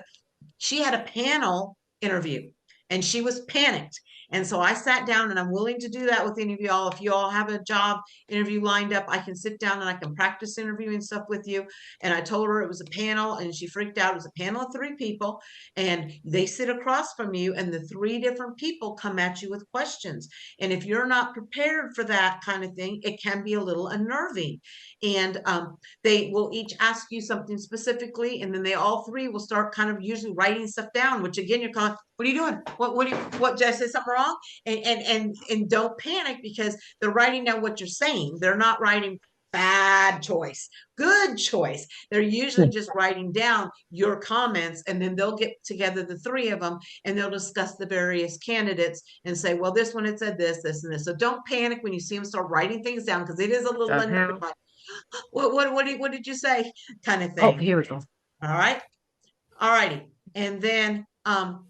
She had a panel interview and she was panicked. And so I sat down, and I'm willing to do that with any of y'all. If you all have a job interview lined up, I can sit down and I can practice interviewing stuff with you. And I told her it was a panel, and she freaked out. It was a panel of 3 people, and they sit across from you, and the 3 different people come at you with questions. And if you're not prepared for that kind of thing, it can be a little unnerving. And they will each ask you something specifically, and then they all 3 will start kind of usually writing stuff down, which again, you're kind of, what are you doing? What did I say something wrong? And don't panic, because they're writing down what you're saying. They're not writing bad choice, good choice. They're usually just writing down your comments, and then they'll get together, the 3 of them, and they'll discuss the various candidates and say, well, this one, it said this, this, and this. So don't panic when you see them start writing things down, because it is a little unnerving. What did you say? Kind of thing. Oh, here we go. All right. All righty. And then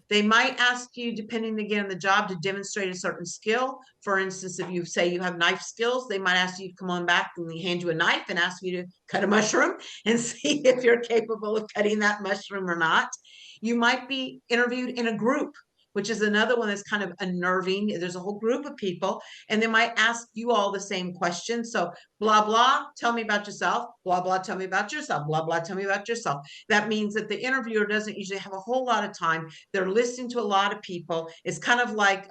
they might ask you, depending again on the job, to demonstrate a certain skill. For instance, if you say you have knife skills, they might ask you to come on back and they hand you a knife and ask you to cut a mushroom and see if you're capable of cutting that mushroom or not. You might be interviewed in a group. which is another one that's kind of unnerving. There's a whole group of people, and they might ask you all the same questions. So blah, blah, tell me about yourself. Blah, blah, tell me about yourself. Blah, blah, tell me about yourself. That means that the interviewer doesn't usually have a whole lot of time. They're listening to a lot of people. It's kind of like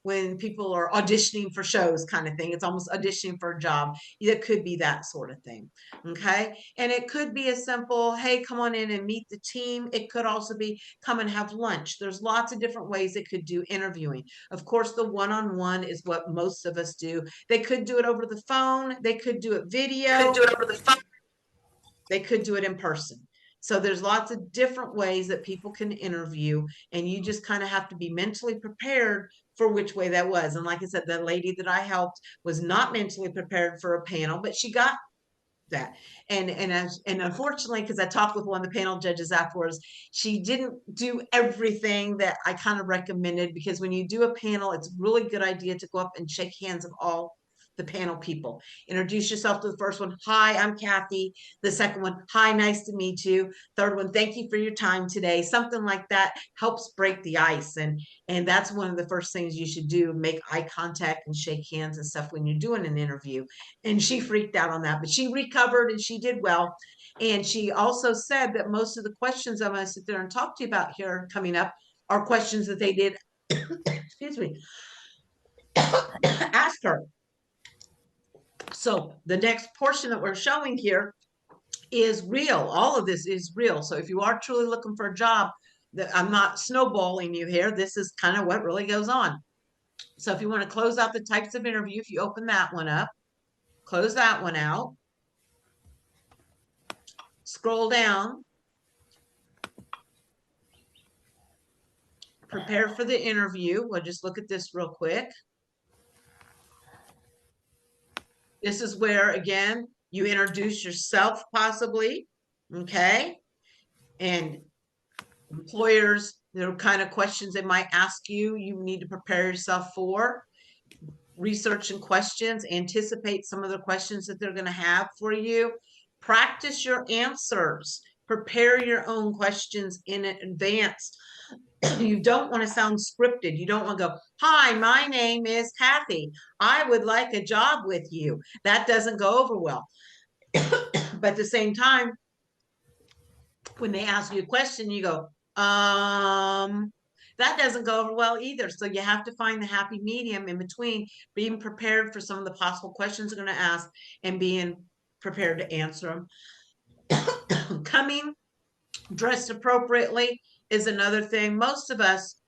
when people are auditioning for shows kind of thing. It's almost auditioning for a job. It could be that sort of thing. Okay. And it could be a simple, hey, come on in and meet the team. It could also be come and have lunch. There's lots of different ways it could do interviewing. Of course, the one-on-one is what most of us do. They could do it over the phone. They could do it video. They could do it in person. So there's lots of different ways that people can interview, and you just kind of have to be mentally prepared for which way that was. And like I said, the lady that I helped was not mentally prepared for a panel, but she got that. And unfortunately, because I talked with one of the panel judges afterwards, she didn't do everything that I kind of recommended, because when you do a panel, it's a really good idea to go up and shake hands of all the panel people. Introduce yourself to the first one. Hi, I'm Kathy. The second one, hi, nice to meet you. Third one, thank you for your time today. Something like that helps break the ice. And that's one of the first things you should do, make eye contact and shake hands and stuff when you're doing an interview. And she freaked out on that, but she recovered and she did well. And she also said that most of the questions I'm going to sit there and talk to you about here coming up are questions that they did, excuse me, ask her. So the next portion that we're showing here is real. All of this is real. So if you are truly looking for a job, I'm not snowballing you here. This is kind of what really goes on. So if you want to close out the types of interview, if you open that one up, close that one out, scroll down, prepare for the interview. We'll just look at this real quick. This is where, again, you introduce yourself possibly, okay? And employers, there are kind of questions they might ask you, you need to prepare yourself for. Research and questions, anticipate some of the questions that they're going to have for you. Practice your answers. Prepare your own questions in advance. You don't want to sound scripted. You don't want to go, hi, my name is Kathy. I would like a job with you. That doesn't go over well. But at the same time, when they ask you a question, you go, that doesn't go over well either. So you have to find the happy medium in between, being prepared for some of the possible questions they're going to ask and being prepared to answer them. Coming dressed appropriately is another thing. Most of us,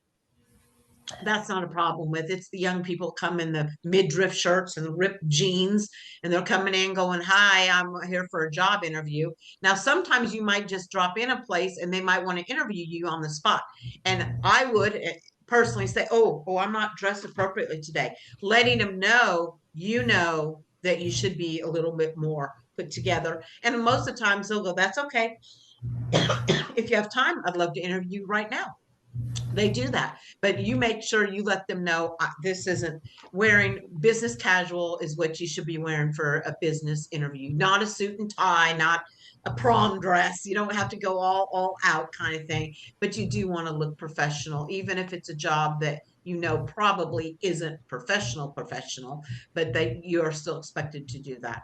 that's not a problem with. It's the young people come in the midriff shirts and the ripped jeans, and they're coming in going, hi, I'm here for a job interview. Now, sometimes you might just drop in a place and they might want to interview you on the spot. And I would personally say, oh, I'm not dressed appropriately today. Letting them know, you know, that you should be a little bit more put together. And most of the times they'll go, that's okay. If you have time, I'd love to interview you right now. They do that, but you make sure you let them know this isn't wearing business casual is what you should be wearing for a business interview, not a suit and tie, not a prom dress. You don't have to go all out kind of thing, but you do want to look professional, even if it's a job that you know probably isn't professional, but you are still expected to do that.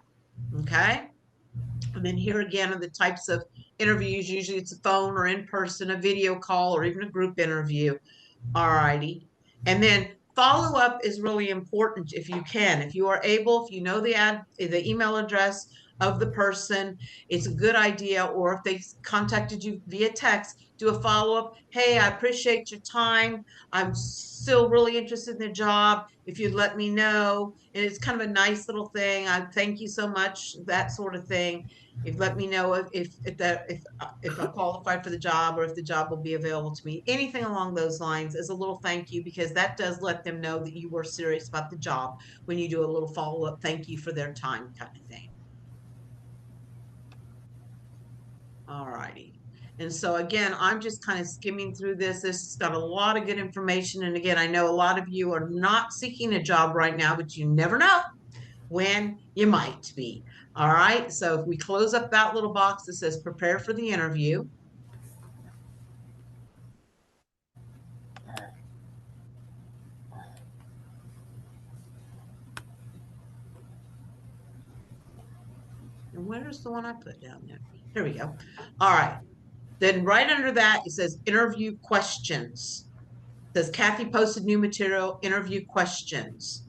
Okay. And then here again are the types of interviews. Usually it's a phone or in person, a video call, or even a group interview. All righty. And then follow up is really important if you can. If you are able, if you know the email address of the person, it's a good idea. Or if they contacted you via text, do a follow-up. Hey, I appreciate your time. I'm still really interested in the job. If you'd let me know. And it's kind of a nice little thing. I thank you so much, that sort of thing. If let me know if I'm qualified for the job, or if the job will be available to me. Anything along those lines is a little thank you, because that does let them know that you were serious about the job when you do a little follow-up thank you for their time kind of thing. All righty. And so again, I'm just kind of skimming through this. This has got a lot of good information. And again, I know a lot of you are not seeking a job right now, but you never know when you might be. All right. So if we close up that little box that says prepare for the interview. where's the one I put down there? Here we go. All right. Then right under that, it says interview questions. It says Kathy posted new material, interview questions.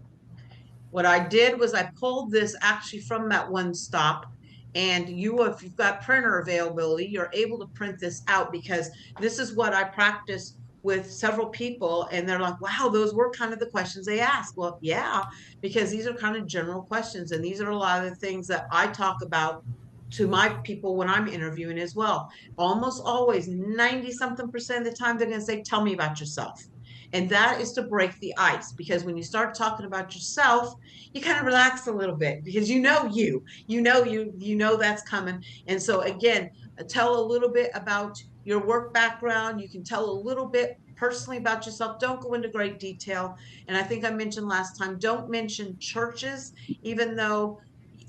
What I did was I pulled this actually from that One Stop, and if you've got printer availability, you're able to print this out, because this is what I practice with several people, and they're like, wow, those were kind of the questions they asked. Well, yeah, because these are kind of general questions, and these are a lot of the things that I talk about to my people when I'm interviewing as well. Almost always 90 something percent of the time, they're going to say, tell me about yourself. And that is to break the ice, because when you start talking about yourself, you kind of relax a little bit, because you know that's coming. And so again, tell a little bit about your work background. You can tell a little bit personally about yourself. Don't go into great detail. And I think I mentioned last time, don't mention churches, even though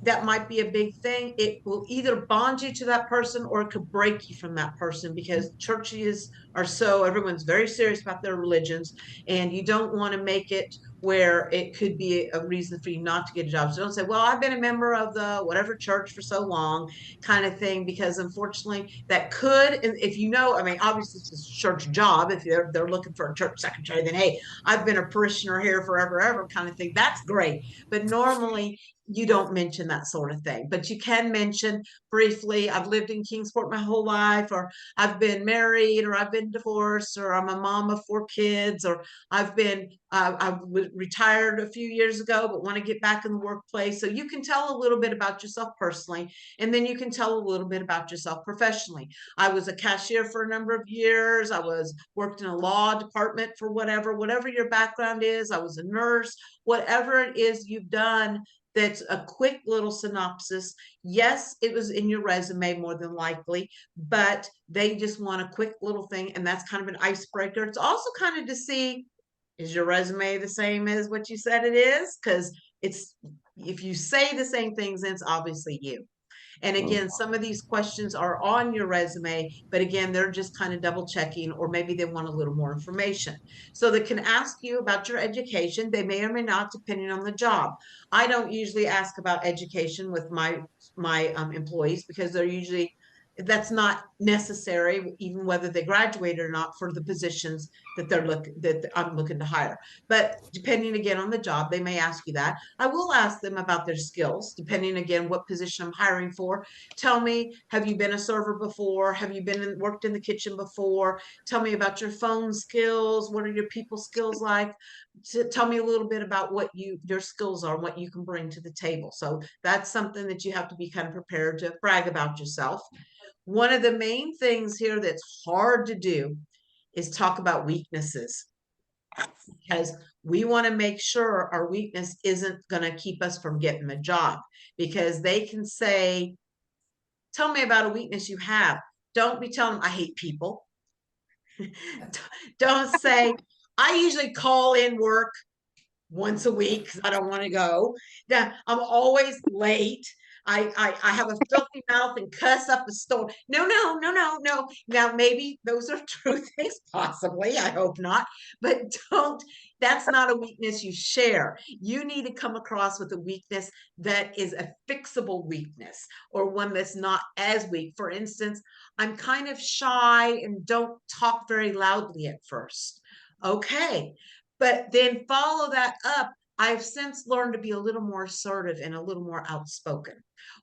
that might be a big thing. It will either bond you to that person or it could break you from that person, because churches are everyone's very serious about their religions, and you don't want to make it where it could be a reason for you not to get a job. So don't say, well, I've been a member of the whatever church for so long, kind of thing, because unfortunately that could, and if I mean, obviously it's a church job. If they're looking for a church secretary, then hey, I've been a parishioner here forever, ever, kind of thing. That's great. But normally you don't mention that sort of thing, but you can mention briefly, I've lived in Kingsport my whole life, or I've been married, or I've been divorced, or I'm a mom of 4 kids, or I retired a few years ago, but want to get back in the workplace. So you can tell a little bit about yourself personally, and then you can tell a little bit about yourself professionally. I was a cashier for a number of years. I worked in a law department for whatever your background is. I was a nurse, whatever it is you've done. That's a quick little synopsis. Yes, it was in your resume more than likely, but they just want a quick little thing, and that's kind of an icebreaker. It's also kind of to see, is your resume the same as what you said it is? Because if you say the same things, then it's obviously you. And again, some of these questions are on your resume, but again, they're just kind of double checking, or maybe they want a little more information. So they can ask you about your education. They may or may not, depending on the job. I don't usually ask about education with my employees, because that's not necessary, even whether they graduate or not, for the positions that I'm looking to hire. But depending again on the job, they may ask you that. I will ask them about their skills, depending again what position I'm hiring for. Tell me, have you been a server before? Have you worked in the kitchen before? Tell me about your phone skills. What are your people skills like? Tell me a little bit about what your skills are and what you can bring to the table. So that's something that you have to be kind of prepared to brag about yourself. One of the main things here that's hard to do is talk about weaknesses, because we want to make sure our weakness isn't going to keep us from getting the job, because they can say, tell me about a weakness you have. Don't be telling them, I hate people. Don't say, I usually call in work once a week because I don't want to go. Yeah, I'm always late. I have a filthy mouth and cuss up a storm. No. Now, maybe those are true things, possibly. I hope not. But that's not a weakness you share. You need to come across with a weakness that is a fixable weakness, or one that's not as weak. For instance, I'm kind of shy and don't talk very loudly at first. Okay. But then follow that up. I've since learned to be a little more assertive and a little more outspoken.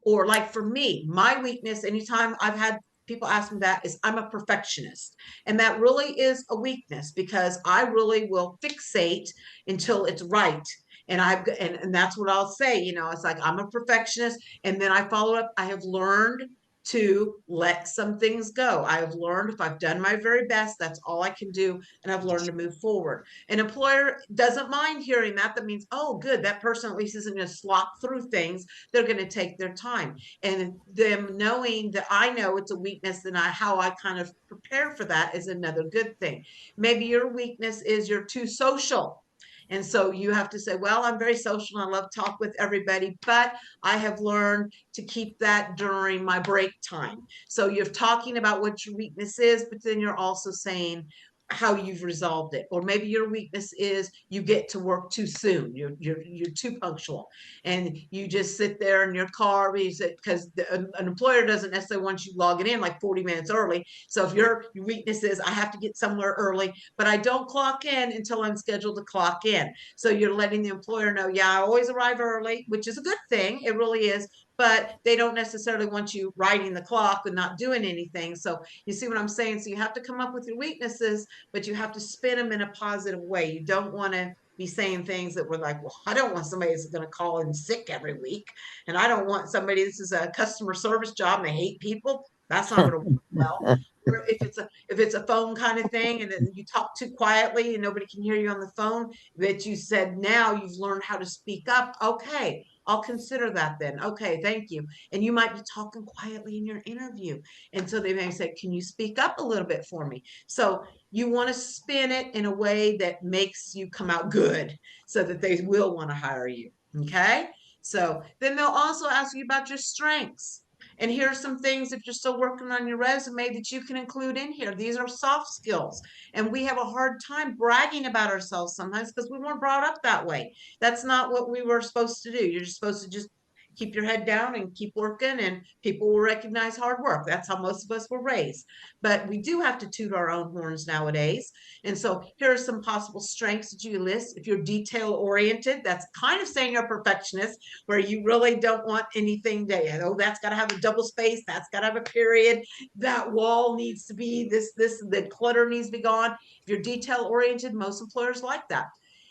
Or like for me, my weakness, anytime I've had people ask me that, is I'm a perfectionist. And that really is a weakness, because I really will fixate until it's right. And and that's what I'll say, it's like, I'm a perfectionist. And then I follow up. I have learned to let some things go. I've learned if I've done my very best, that's all I can do. And I've learned to move forward. An employer doesn't mind hearing that. That means, oh, good, that person at least isn't going to slop through things. They're going to take their time. And them knowing that I know it's a weakness, and how I kind of prepare for that is another good thing. Maybe your weakness is you're too social. And so you have to say, well, I'm very social and I love to talk with everybody, but I have learned to keep that during my break time. So you're talking about what your weakness is, but then you're also saying, how you've resolved it. Or maybe your weakness is you get to work too soon. You're too punctual, and you just sit there in your car because an employer doesn't necessarily want you logging in like 40 minutes early. So if your weakness is I have to get somewhere early, but I don't clock in until I'm scheduled to clock in. So you're letting the employer know, yeah, I always arrive early, which is a good thing. It really is. But they don't necessarily want you riding the clock and not doing anything. So you see what I'm saying? So you have to come up with your weaknesses, but you have to spin them in a positive way. You don't want to be saying things that were like, well, I don't want somebody that's going to call in sick every week. And I don't want somebody, this is a customer service job and they hate people. That's not going to work well. Or if it's a phone kind of thing and then you talk too quietly and nobody can hear you on the phone, that you said now you've learned how to speak up. Okay, I'll consider that then. Okay, thank you. And you might be talking quietly in your interview. And so they may say, can you speak up a little bit for me? So you want to spin it in a way that makes you come out good so that they will want to hire you. Okay. So then they'll also ask you about your strengths. And here are some things, if you're still working on your resume, that you can include in here. These are soft skills. And we have a hard time bragging about ourselves sometimes because we weren't brought up that way. That's not what we were supposed to do. You're just supposed to just keep your head down and keep working, and people will recognize hard work. That's how most of us were raised. But we do have to toot our own horns nowadays. And so here are some possible strengths that you list. If you're detail oriented, that's kind of saying you're a perfectionist, where you really don't want anything that, oh, that's got to have a double space, that's got to have a period, that wall needs to be this, the clutter needs to be gone. If you're detail oriented, most employers like that.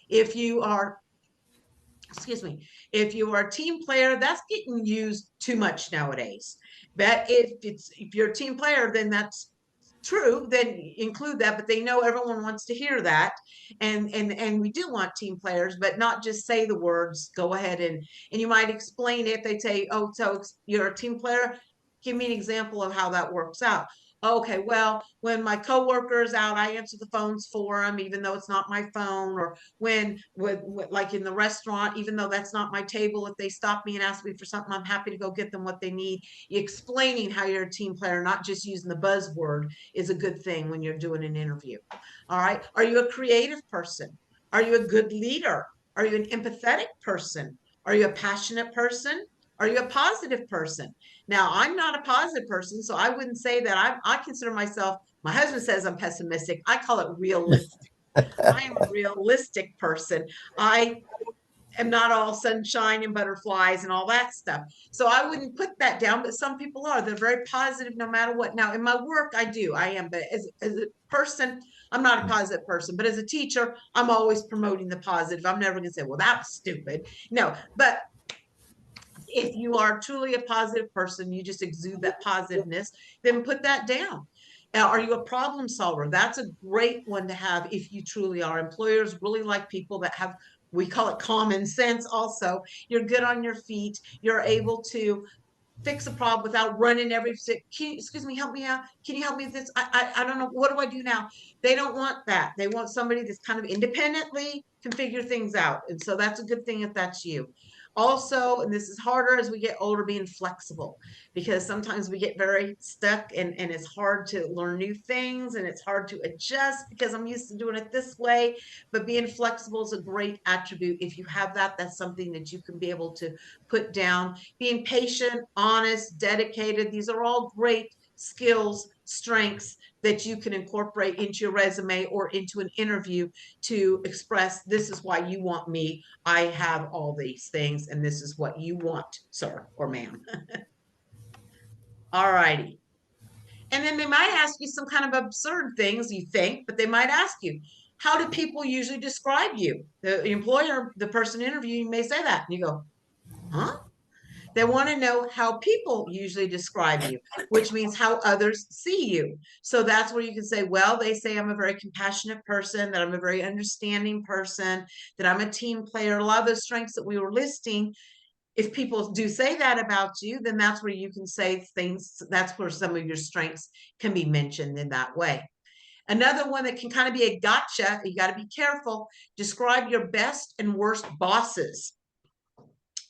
If you are, excuse me, if you are a team player, that's getting used too much nowadays. But if you're a team player, then that's true, then include that, but they know everyone wants to hear that. And we do want team players, but not just say the words. Go ahead and you might explain it. They say, oh, so you're a team player, give me an example of how that works out. Okay, well, when my coworker is out, I answer the phones for them, even though it's not my phone. Or when like in the restaurant, even though that's not my table, if they stop me and ask me for something, I'm happy to go get them what they need. Explaining how you're a team player, not just using the buzzword, is a good thing when you're doing an interview. All right. Are you a creative person? Are you a good leader? Are you an empathetic person? Are you a passionate person? Are you a positive person? Now, I'm not a positive person, so I wouldn't say that. I consider myself, my husband says I'm pessimistic. I call it realistic. I am a realistic person. I am not all sunshine and butterflies and all that stuff. So I wouldn't put that down, but some people are. They're very positive no matter what. Now, in my work, I am, but as a person, I'm not a positive person. But as a teacher, I'm always promoting the positive. I'm never going to say, well, that was stupid. No, but if you are truly a positive person, you just exude that positiveness, then put that down. Now, are you a problem solver? That's a great one to have if you truly are. Employers really like people that have, we call it common sense also. You're good on your feet. You're able to fix a problem without running excuse me, help me out. Can you help me with this? I don't know. What do I do now? They don't want that. They want somebody that's kind of independently can figure things out. And so that's a good thing if that's you. Also, and this is harder as we get older, being flexible, because sometimes we get very stuck and it's hard to learn new things and it's hard to adjust because I'm used to doing it this way. But being flexible is a great attribute. If you have that, that's something that you can be able to put down. Being patient, honest, dedicated, these are all great skills, strengths that you can incorporate into your resume or into an interview to express, this is why you want me. I have all these things and this is what you want, sir or ma'am. All righty. And then they might ask you some kind of absurd things you think, but they might ask you, how do people usually describe you? The employer, the person interviewing may say that and you go, huh? They want to know how people usually describe you, which means how others see you. So that's where you can say, well, they say I'm a very compassionate person, that I'm a very understanding person, that I'm a team player. A lot of those strengths that we were listing, if people do say that about you, then that's where you can say things. That's where some of your strengths can be mentioned in that way. Another one that can kind of be a gotcha, you got to be careful. Describe your best and worst bosses.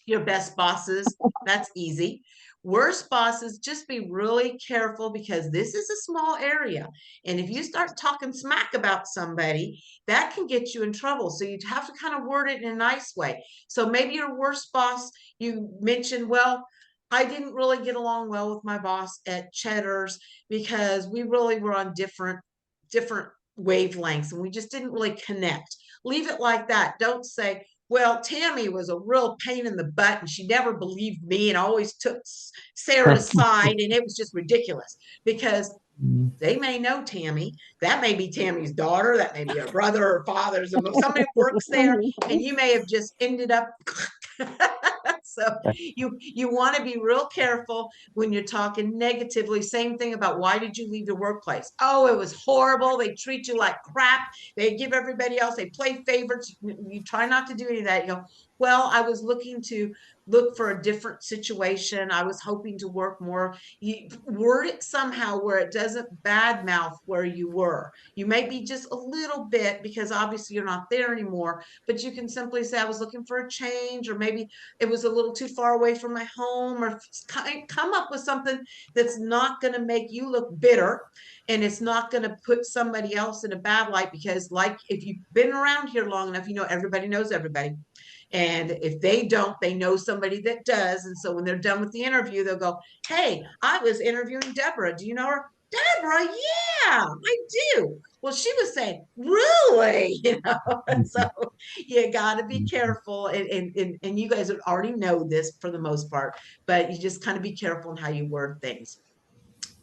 Your best bosses, that's easy. Worst bosses, just be really careful because this is a small area. And if you start talking smack about somebody, that can get you in trouble. So you have to kind of word it in a nice way. So maybe your worst boss, you mentioned, well, I didn't really get along well with my boss at Cheddar's because we really were on different wavelengths and we just didn't really connect. Leave it like that. Don't say, well, Tammy was a real pain in the butt and she never believed me and always took Sarah's side, and it was just ridiculous because they may know Tammy. That may be Tammy's daughter. That may be her brother or father. Somebody works there, and you may have just ended up. So you want to be real careful when you're talking negatively. Same thing about why did you leave the workplace? Oh, it was horrible. They treat you like crap. They give everybody else. They play favorites. You try not to do any of that. You go, well, I was looking for a different situation. I was hoping to work more. You word it somehow where it doesn't badmouth where you were. You may be just a little bit because obviously you're not there anymore, but you can simply say, I was looking for a change, or maybe it was a little too far away from my home, or come up with something that's not going to make you look bitter and it's not going to put somebody else in a bad light, because like if you've been around here long enough, you know everybody knows everybody. And if they don't, they know somebody that does. And so when they're done with the interview, they'll go, hey, I was interviewing Deborah. Do you know her? Deborah, yeah, I do. Well, she was saying, really? You know, so you got to be careful. And you guys already know this for the most part, but you just kind of be careful in how you word things.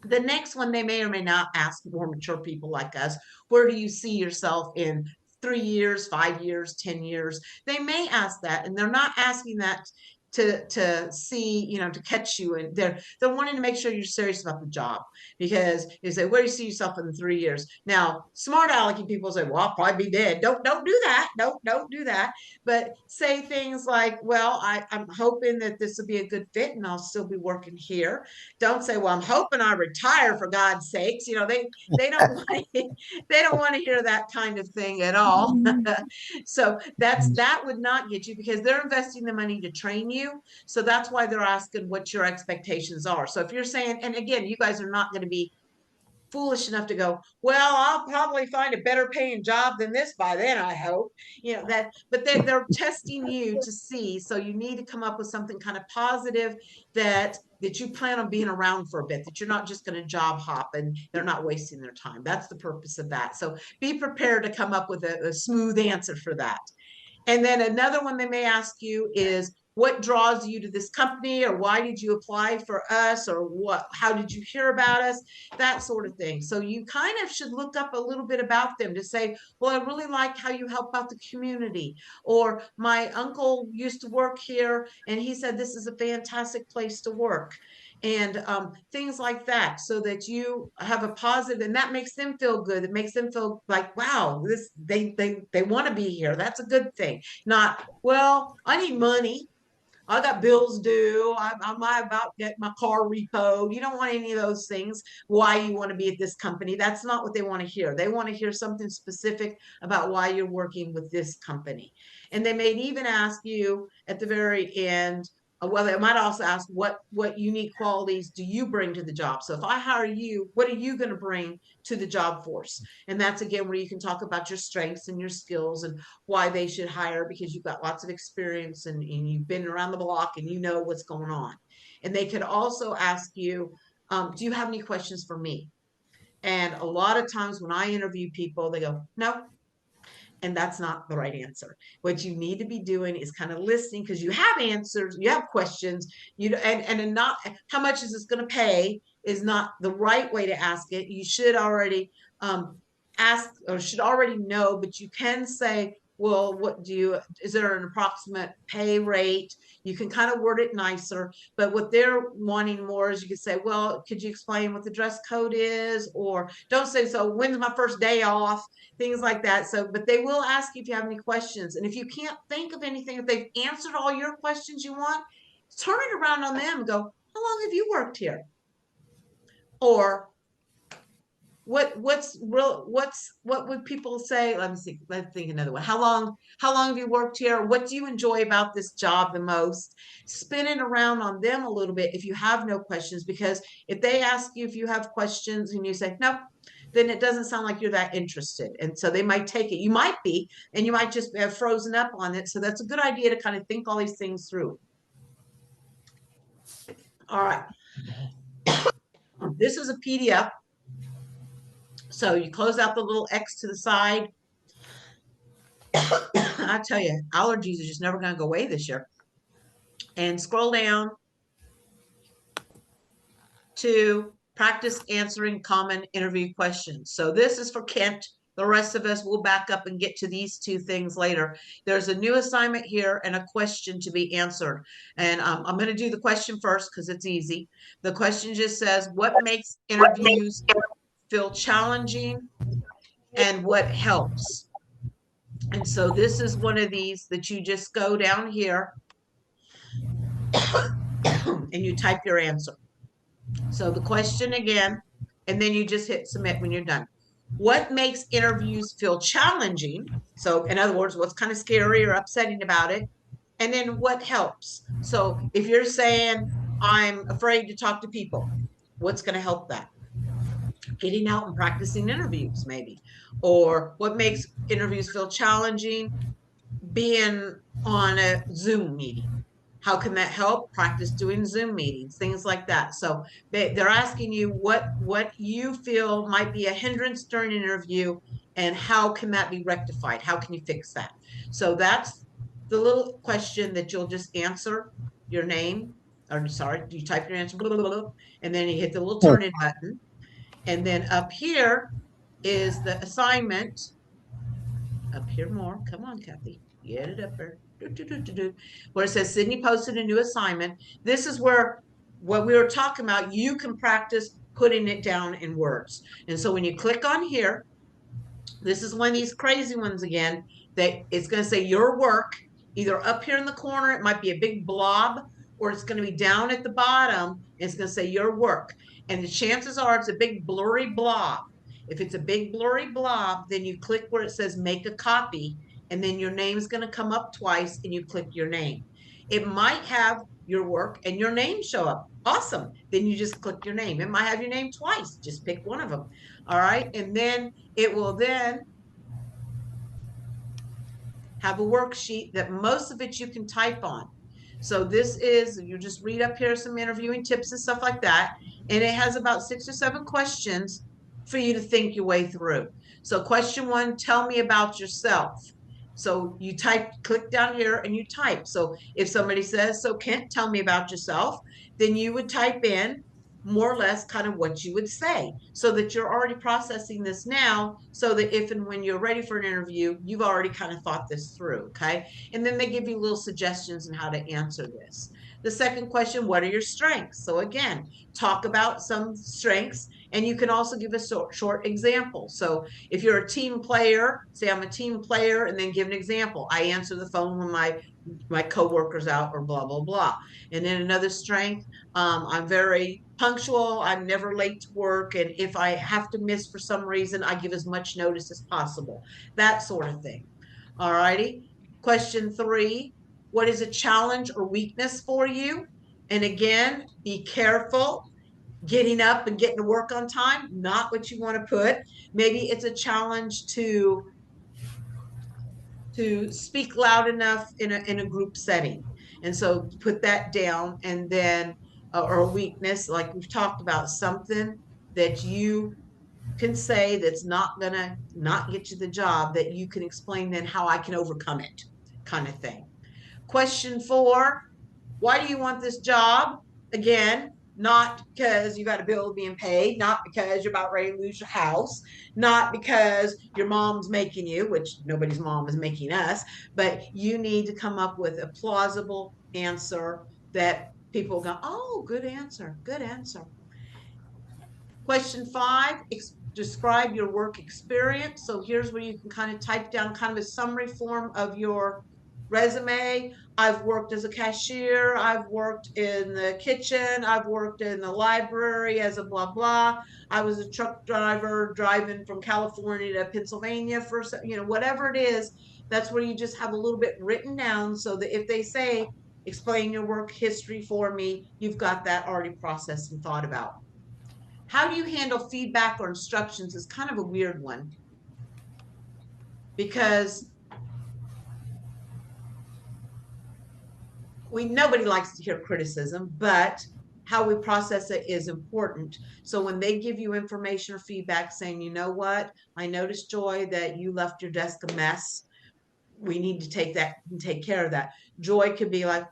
The next one, they may or may not ask more mature people like us, where do you see yourself in 3 years, 5 years, 10 years? They may ask that, and they're not asking that to see, you know, to catch you. And they're wanting to make sure you're serious about the job, because you say, where do you see yourself in 3 years? Now, smart alecky people say, well, I'll probably be dead. Don't do that. Don't do that. But say things like, well, I'm hoping that this will be a good fit and I'll still be working here. Don't say, well, I'm hoping I retire, for God's sakes. You know, they don't want they don't want to hear that kind of thing at all. So that would not get you, because they're investing the money to train you. So that's why they're asking what your expectations are. So if you're saying, and again, you guys are not going to be foolish enough to go, well, I'll probably find a better paying job than this by then, I hope, you know, that, but they're testing you to see. So you need to come up with something kind of positive that you plan on being around for a bit, that you're not just going to job hop and they're not wasting their time. That's the purpose of that. So be prepared to come up with a smooth answer for that. And then another one they may ask you is, what draws you to this company, or why did you apply for us, or how did you hear about us, that sort of thing. So you kind of should look up a little bit about them to say, well, I really like how you help out the community, or my uncle used to work here and he said this is a fantastic place to work, and things like that, so that you have a positive, and that makes them feel good. It makes them feel like, wow, they want to be here. That's a good thing. Not, well, I need money, I got bills due, I'm about to get my car repoed. You don't want any of those things. Why you want to be at this company? That's not what they want to hear. They want to hear something specific about why you're working with this company. And they may even ask you at the very end, well, they might also ask, what unique qualities do you bring to the job? So if I hire you, what are you going to bring to the job force? And that's again where you can talk about your strengths and your skills and why they should hire, because you've got lots of experience and you've been around the block and you know what's going on. And they could also ask you, do you have any questions for me? And a lot of times when I interview people, they go, no. And that's not the right answer. What you need to be doing is kind of listening, because you have answers, you have questions, and not how much is this going to pay is not the right way to ask it. You should already ask, or should already know, but you can say, well, is there an approximate pay rate? You can kind of word it nicer, but what they're wanting more is you can say, well, could you explain what the dress code is? Or don't say, so when's my first day off? Things like that. So, but they will ask you if you have any questions. And if you can't think of anything, if they've answered all your questions you want, turn it around on them and go, how long have you worked here? Or what's real, what would people say? Let me see, let's think another one. How long have you worked here? What do you enjoy about this job the most? Spin it around on them a little bit if you have no questions, because if they ask you if you have questions and you say no, then it doesn't sound like you're that interested, and so they might take it. You might be, and you might just have frozen up on it. So that's a good idea to kind of think all these things through. All right. This is a PDF. So you close out the little X to the side. I tell you, allergies are just never going to go away this year. And scroll down to practice answering common interview questions. So this is for Kent. The rest of us will back up and get to these two things later. There's a new assignment here and a question to be answered. And I'm going to do the question first because it's easy. The question just says, what makes interviews feel challenging and what helps? And so this is one of these that you just go down here and you type your answer. So the question again, and then you just hit submit when you're done. What makes interviews feel challenging? So in other words, what's kind of scary or upsetting about it? And then what helps? So if you're saying, I'm afraid to talk to people, what's going to help that? Getting out and practicing interviews, maybe. Or what makes interviews feel challenging? Being on a Zoom meeting. How can that help? Practice doing Zoom meetings, things like that. So they're asking you what you feel might be a hindrance during an interview and how can that be rectified? How can you fix that? So that's the little question that you'll just answer your name, or sorry, you type your answer, blah, blah, blah, and then you hit the little turn in button. And then up here is the assignment. Up here more. Come on, Kathy. Get it up there. Where it says Sydney posted a new assignment. This is where what we were talking about, you can practice putting it down in words. And so when you click on here, this is one of these crazy ones again, that it's going to say your work, either up here in the corner, it might be a big blob, or it's going to be down at the bottom. It's going to say your work. And the chances are it's a big blurry blob. If it's a big blurry blob, then you click where it says make a copy, and then your name is going to come up twice and you click your name. It might have your work and your name show up. Awesome. Then you just click your name. It might have your name twice. Just pick one of them. All right. And then it will then have a worksheet that most of it you can type on. So this is, you just read up here some interviewing tips and stuff like that. And it has about 6 or 7 questions for you to think your way through. So question 1, tell me about yourself. So you type, click down here and you type. So if somebody says, so Kent, tell me about yourself, then you would type in more or less kind of what you would say, so that you're already processing this now, so that if and when you're ready for an interview, you've already kind of thought this through. Okay. And then they give you little suggestions on how to answer this. The second question, what are your strengths? So again, talk about some strengths, and you can also give a short example. So if you're a team player, say I'm a team player, and then give an example. I answer the phone when my coworker's out, or blah, blah, blah. And then another strength, I'm very punctual. I'm never late to work. And if I have to miss for some reason, I give as much notice as possible. That sort of thing. All righty. Question 3, what is a challenge or weakness for you? And again, be careful. Getting up and getting to work on time, not what you want to put. Maybe it's a challenge to speak loud enough in a group setting. And so put that down. And then or a weakness, like we've talked about, something that you can say that's not gonna not get you the job, that you can explain then how I can overcome it, kind of thing. Question 4, why do you want this job? Again, not because you got a bill being paid, not because you're about ready to lose your house, not because your mom's making you, which nobody's mom is making us, but you need to come up with a plausible answer that people go, oh, good answer, good answer. Question 5, describe your work experience. So here's where you can kind of type down kind of a summary form of your resume, I've worked as a cashier, I've worked in the kitchen, I've worked in the library as a blah blah. I was a truck driver driving from California to Pennsylvania for, whatever it is. That's where you just have a little bit written down so that if they say, explain your work history for me, you've got that already processed and thought about. How do you handle feedback or instructions is kind of a weird one, because nobody likes to hear criticism, but how we process it is important. So when they give you information or feedback saying, you know what, I noticed, Joy, that you left your desk a mess. We need to take that and take care of that. Joy could be like,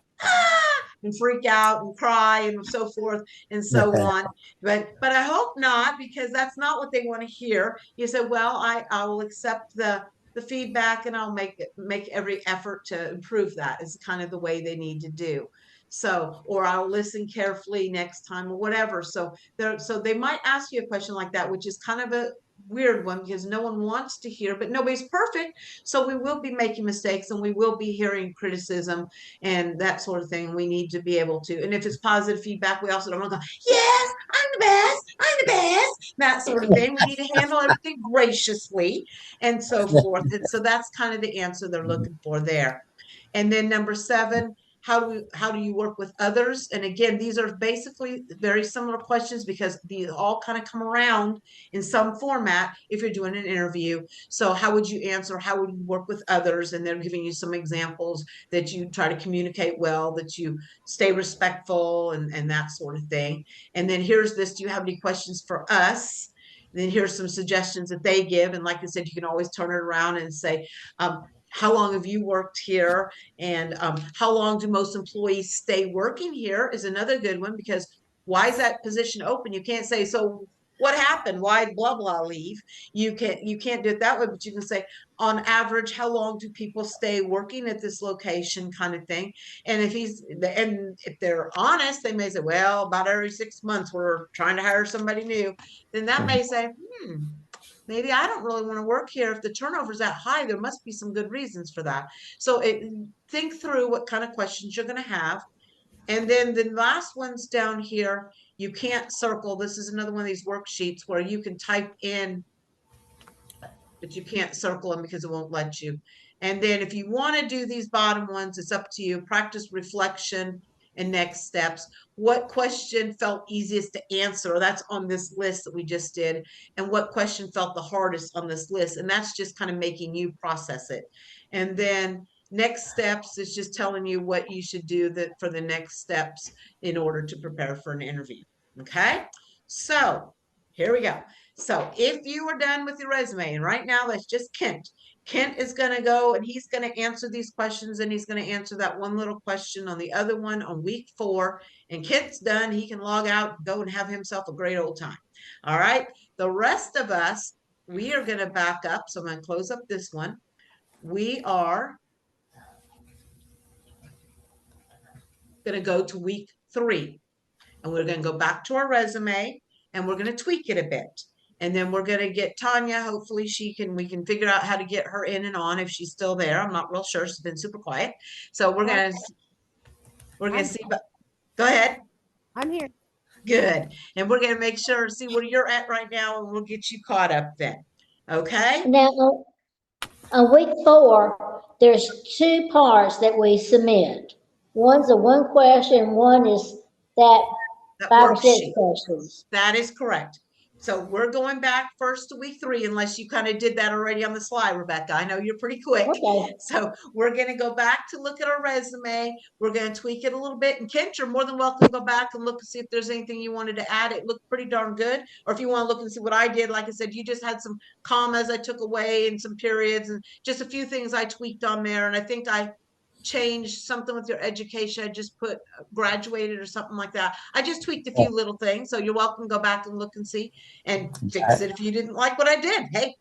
and freak out and cry and so forth and so on. But I hope not, because that's not what they want to hear. You said, well, I will accept the feedback and I'll make every effort to improve that, is kind of the way they need to do. So, or I'll listen carefully next time or whatever. So they might ask you a question like that, which is kind of a weird one, because no one wants to hear, but nobody's perfect. So we will be making mistakes and we will be hearing criticism and that sort of thing. We need to be able to, and if it's positive feedback, we also don't want to go, yes, I'm the best, that sort of thing. We need to handle everything graciously and so forth. And so that's kind of the answer they're looking for there. And then number 7, how do you work with others? And again, these are basically very similar questions, because these all kind of come around in some format if you're doing an interview. So how would you answer? How would you work with others? And they're giving you some examples that you try to communicate well, that you stay respectful, and that sort of thing. And then here's this: do you have any questions for us? And then here's some suggestions that they give. And like I said, you can always turn it around and say, how long have you worked here? And how long do most employees stay working here is another good one, because why is that position open? You can't say, so what happened? Why blah blah leave? You can't do it that way, but you can say, on average, how long do people stay working at this location, kind of thing. And if they're honest, they may say, well, about every 6 months we're trying to hire somebody new. Then that may say, maybe I don't really want to work here. If the turnover is that high, there must be some good reasons for that. So think through what kind of questions you're going to have. And then the last one's down here. You can't circle. This is another one of these worksheets where you can type in, but you can't circle them because it won't let you. And then if you want to do these bottom ones, it's up to you. Practice reflection and next steps. What question felt easiest to answer? That's on this list that we just did. And what question felt the hardest on this list? And that's just kind of making you process it. And then next steps is just telling you what you should do for the next steps in order to prepare for an interview. Okay, so here we go. So if you are done with your resume, and right now that's just Kent. Kent is going to go and he's going to answer these questions, and he's going to answer that one little question on the other one on week 4. And Kent's done. He can log out, go and have himself a great old time. All right. The rest of us, we are going to back up. So I'm going to close up this one. We are going to go to week 3, and we're going to go back to our resume, and we're going to tweak it a bit. And then we're going to get Tanya. Hopefully we can figure out how to get her in and on if she's still there. I'm not real sure. She's been super quiet. So we're going to see, but go ahead. I'm here. Good. And we're going to make sure, see where you're at right now, and we'll get you caught up then. Okay. Now, on week 4, there's 2 parts that we submit. One's a 1 question, one is that 5 or 6 questions. That is correct. So we're going back first to week 3, unless you kind of did that already on the slide, Rebecca. I know you're pretty quick. Okay. So we're going to go back to look at our resume. We're going to tweak it a little bit. And Kent, you're more than welcome to go back and look and see if there's anything you wanted to add. It looked pretty darn good. Or if you want to look and see what I did, like I said, you just had some commas I took away and some periods and just a few things I tweaked on there. And I think I changed something with your education. I just put graduated or something like that. I just tweaked a few little things. So you're welcome to go back and look and see and fix it if you didn't like what I did. Hey.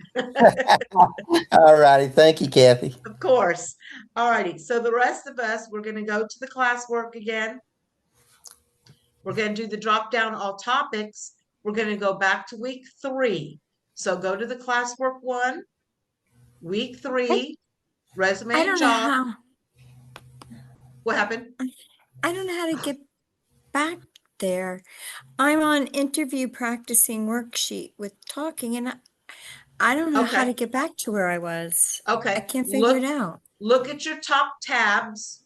All righty. Thank you, Kathy. Of course. All righty. So the rest of us, we're going to go to the classwork again. We're going to do the drop down all topics. We're going to go back to week 3. So go to the classwork 1, week 3, resume and job. What happened? I don't know how to get back there. I'm on interview practicing worksheet with talking and I don't know how Okay. to get back to where I was. I Okay, can't figure it look, out. look at your top tabs.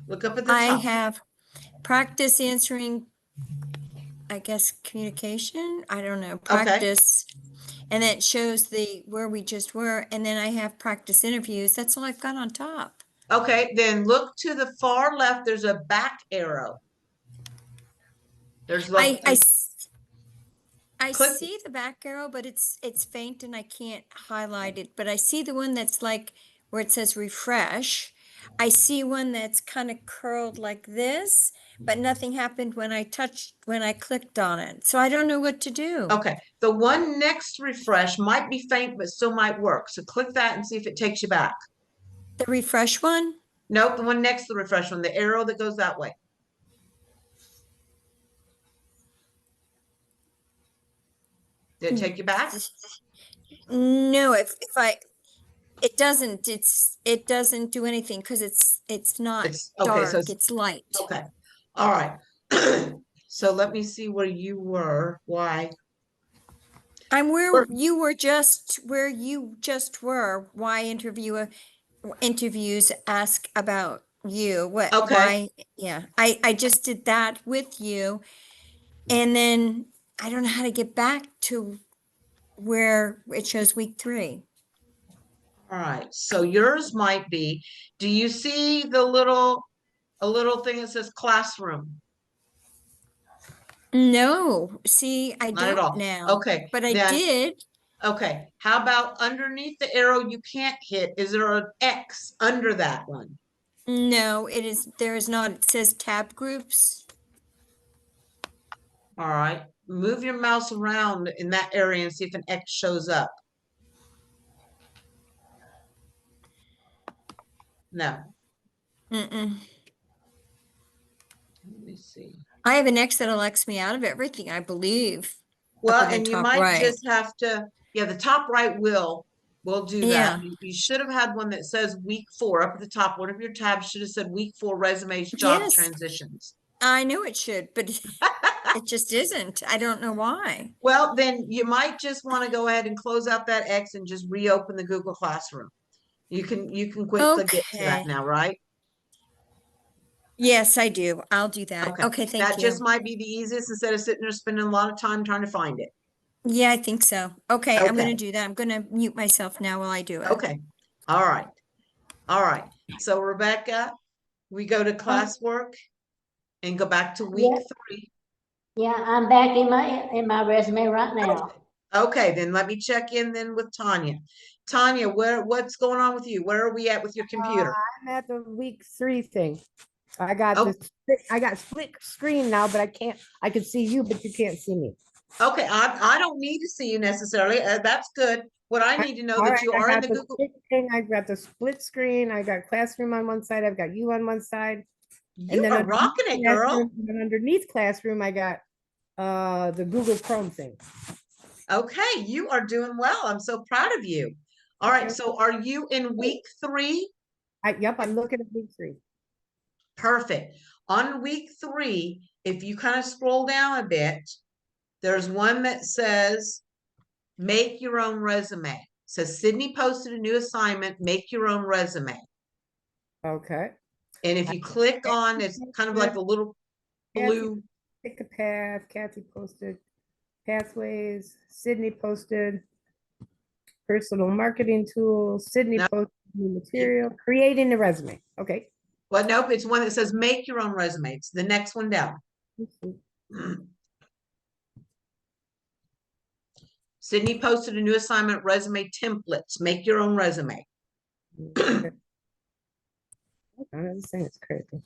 Look up at the I top. have practice answering, I guess, communication. I don't know, practice. And then it shows where we just were. And then I have practice interviews. That's all I've got on top. Okay, then look to the far left, there's a back arrow. There's like, I click, see the back arrow, but it's faint and I can't highlight it. But I see the one that's like where it says refresh. I see one that's kind of curled like this, but nothing happened when I clicked on it. So I don't know what to do. okay, the one next to refresh might be faint, but still might work. So click that and see if it takes you back. The refresh one? Nope, the one next to the refresh one, the arrow that goes that way. Did it take you back? No, if it doesn't do anything because it's not It's okay, so dark, it's light. okay, all right. So let me see where you were. Why? I'm Where- where you just were. Why interviews ask about you? What? Okay. Why? Yeah, I just did that with you, and then I don't know how to get back to where it shows week 3. All right, so yours might be, do you see a little thing that says classroom? No, see, I Not at don't all. now. Okay, But I then- did. Okay, how about underneath the arrow you can't hit? Is there an X under that one? No, there is not. It says tab groups. All right, move your mouse around in that area and see if an X shows up. No, Mm-mm. let me see. I have an X that elects me out of everything, I believe. Well, in the and you top might right. just have to, yeah, the top right will do that. Yeah. You should have had one that says week 4 up at the top. One of your tabs should have said week 4 resumes, job Yes. transitions. I know it should, but it just isn't. I don't know why. Well, then you might just want to go ahead and close out that X and just reopen the Google Classroom. You can quickly get to that Okay. now, right? Yes, I do. I'll do that. Okay, thank That you. just might be the easiest instead of sitting there spending a lot of time trying to find it. Yeah, I think so. Okay, I'm Okay. gonna do that. I'm gonna mute myself now while I do it. Okay. All right. All right. So Rebecca, we go to classwork and go back to week Yep. 3. Yeah, I'm back in my resume right now. Okay, then let me check in then with Tanya. Tanya, what's going on with you? Where are we at with your computer? I'm at the week 3 thing. I got Oh. I got split screen now, but I can see you, but you can't see me. Okay, I don't need to see you necessarily. That's good. What I need to know All that right, you I are in got the the Google. split thing, I got the split screen, I got classroom on one side, I've got you on one side. You then are underneath rocking it, girl. classroom- and underneath classroom, I got the Google Chrome thing. Okay, you are doing well. I'm so proud of you. All right, Okay. so are you in week 3? Yep, I'm looking at week 3. Perfect. On week 3, if you kind of scroll down a bit, there's one that says make your own resume. It says Sydney posted a new assignment, make your own resume. Okay. And if you click on, it's kind of like the little blue. Pick a path, Kathy posted pathways, Sydney posted personal marketing tools, Sydney No. posted new material, creating a resume. Okay. Well, nope, it's one that says make your own resume. It's the next one down. Sydney posted a new assignment, resume templates, make your own resume. Okay. I'm saying it's crazy.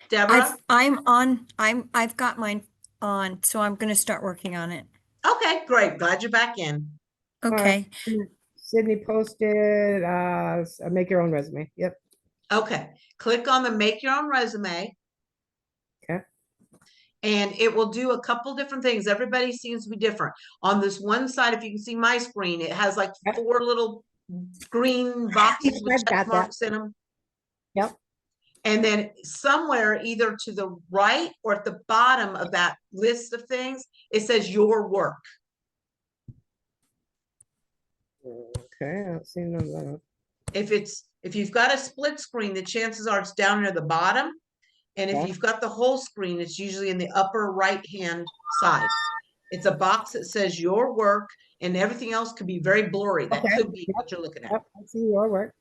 Deborah? I've got mine on, so I'm gonna start working on it. Okay, great. Glad you're back in. Okay. Sydney posted, make your own resume. Yep. Okay, click on the make your own resume. Okay. And it will do a couple different things. Everybody seems to be different. On this one side, if you can see my screen, it has like Yep. 4 little green boxes with I've got check that. marks in them. Yep. And then somewhere either to the right or at the bottom of that list of things, it says your work. Okay, I don't see none of that. If you've got a split screen, the chances are it's down near the bottom. And if Yeah. you've got the whole screen, it's usually in the upper right-hand side. It's a box that says your work, and everything else could be very blurry. That Okay. could be Yep. what you're looking at. Yep, I see your work.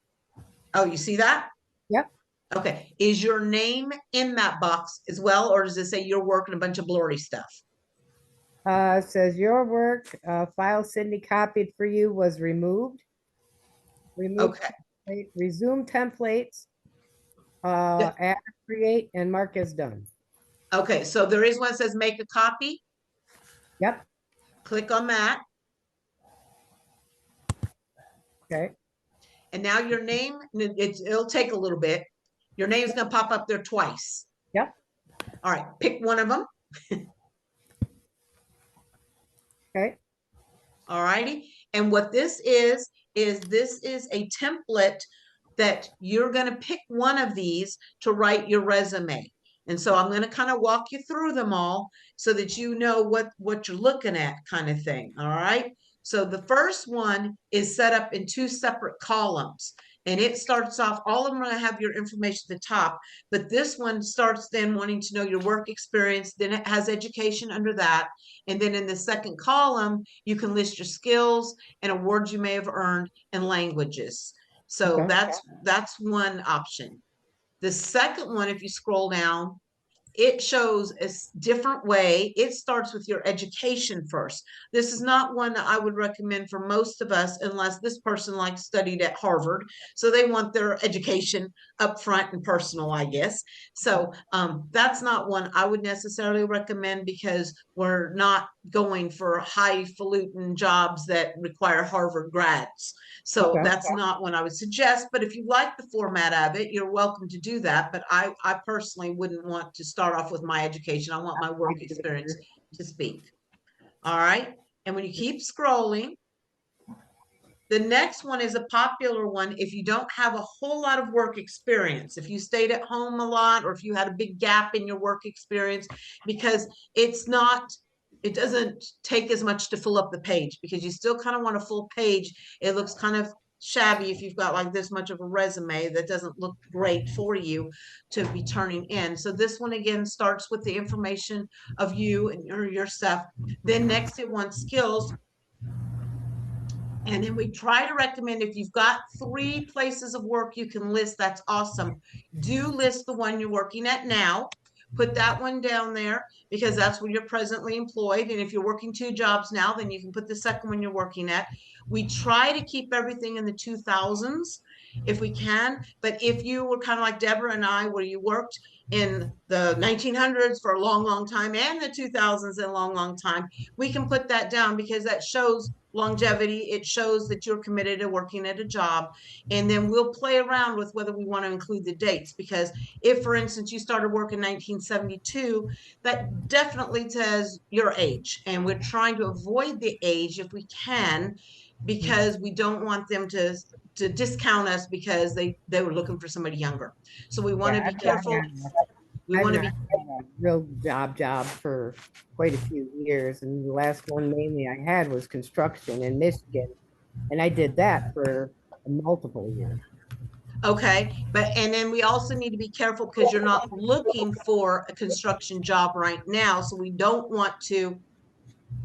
Oh, you see that? Yep. Okay. Is your name in that box as well, or does it say your work and a bunch of blurry stuff? It says your work, file Cindy copied for you was removed. Remove, Okay. resume templates, add, create, and mark as done. Okay. So there is one that says make a copy. Yep. Click on that. Okay. And now your name, it'll take a little bit. Your name's going to pop up there twice. Yep. All right. Pick one of them. Okay. All righty. And what this is this is a template that you're going to pick one of these to write your resume. And so I'm going to kind of walk you through them all so that you know what you're looking at, kind of thing. All right. So the first one is set up in two separate columns. And it starts off, all of them are going to have your information at the top, but this one starts then wanting to know your work experience. Then it has education under that. And then in the second column, you can list your skills and awards you may have earned and languages. So Okay. that's one option. The second one, if you scroll down, it shows a different way. It starts with your education first. This is not one that I would recommend for most of us unless this person like studied at Harvard. So they want their education up front and personal, I guess. So that's not one I would necessarily recommend because we're not going for highfalutin jobs that require Harvard grads. So Okay. that's not one I would suggest, but if you like the format of it, you're welcome to do that. But I personally wouldn't want to start off with my education. I want my work experience to speak. All right. And when you keep scrolling, the next one is a popular one if you don't have a whole lot of work experience, if you stayed at home a lot, or if you had a big gap in your work experience, because it doesn't take as much to fill up the page because you still kind of want a full page. It looks kind of shabby if you've got like this much of a resume that doesn't look great for you to be turning in. So this one again starts with the information of you and your stuff. Then next it wants skills. And then we try to recommend if you've got 3 places of work you can list, that's awesome. Do list the one you're working at now. Put that one down there because that's where you're presently employed. And if you're working 2 jobs now, then you can put the second one you're working at. We try to keep everything in the 2000s if we can. But if you were kind of like Deborah and I, where you worked in the 1900s for a long, long time and the 2000s in a long, long time, we can put that down because that shows longevity. It shows that you're committed to working at a job. And then we'll play around with whether we want to include the dates, because if, for instance, you started work in 1972, that definitely says your age. And we're trying to avoid the age if we can, because we don't want them to discount us because they were looking for somebody younger. So we want to be careful. We want to be a real job for quite a few years, and the last one mainly I had was construction in Michigan, and I did that for multiple years. okay. And then we also need to be careful because you're not looking for a construction job right now. So we don't want to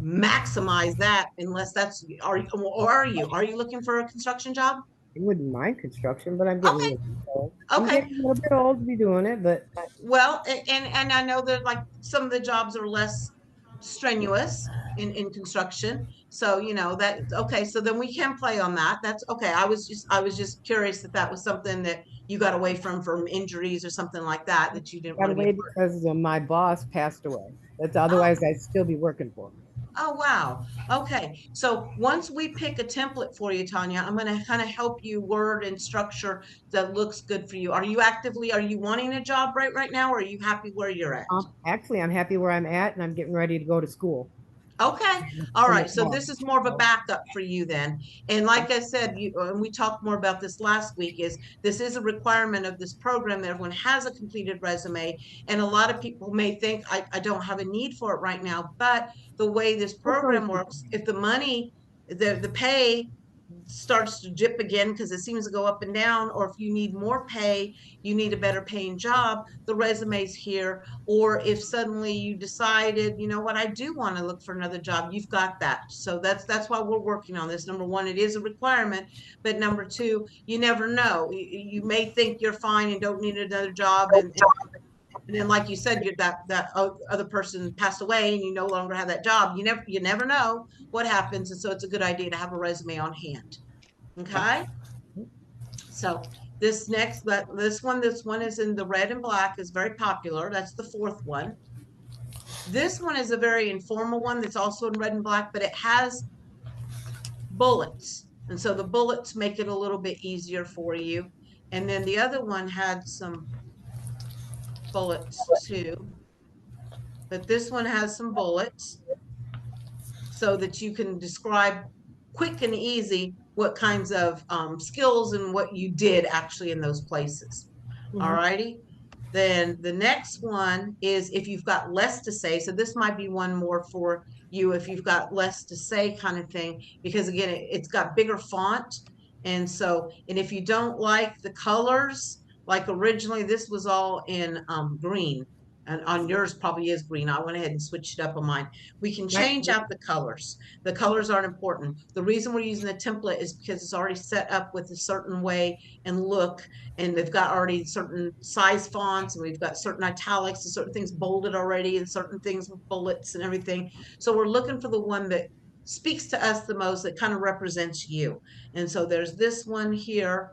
maximize that unless that's, are you looking for a construction job? I wouldn't mind construction, but I'm getting Okay. a little bit old. I'm Okay. getting a little bit old to be doing it, but Well, and I know that like some of the jobs are less strenuous in construction. So, you know, that, okay, so then we can play on that. That's okay. I was just curious that that was something that you got away from injuries or something like that, that you didn't got want to away be. because my boss passed away. That's otherwise I'd still be working for him. Oh, wow. Okay. So once we pick a template for you, Tanya, I'm going to kind of help you word and structure that looks good for you. Are you wanting a job right now, or are you happy where you're at? Actually, I'm happy where I'm at, and I'm getting ready to go to school. Okay, all right, so this is more of a backup for you then. And like I said, and we talked more about this last week, is this is a requirement of this program that everyone has a completed resume. And a lot of people may think, I don't have a need for it right now, but the way this program works, if the money, the pay starts to dip again because it seems to go up and down, or if you need more pay, you need a better paying job, the resume's here. Or if suddenly you decided, you know what, I do want to look for another job, you've got that. So that's why we're working on this. Number one, it is a requirement, but number two, you never know. You may think you're fine and don't need another job, and then, like you said, that other person passed away and you no longer have that job. You never know what happens, and so it's a good idea to have a resume on hand. Okay. So this one is in the red and black, is very popular. That's the fourth one. This one is a very informal one that's also in red and black, but it has bullets, and so the bullets make it a little bit easier for you. And then the other one had some bullets too, but this one has some bullets so that you can describe quick and easy what kinds of skills and what you did actually in those places. All righty. Then the next one is if you've got less to say. So this might be one more for you if you've got less to say kind of thing, because again, it's got bigger font. And so, and if you don't like the colors, like originally this was all in green, and on yours probably is green. I went ahead and switched it up on mine. We can change out the colors. The colors aren't important. The reason we're using the template is because it's already set up with a certain way and look, and they've got already certain size fonts, and we've got certain italics and certain things bolded already, and certain things with bullets and everything. So we're looking for the one that speaks to us the most, that kind of represents you. And so there's this one here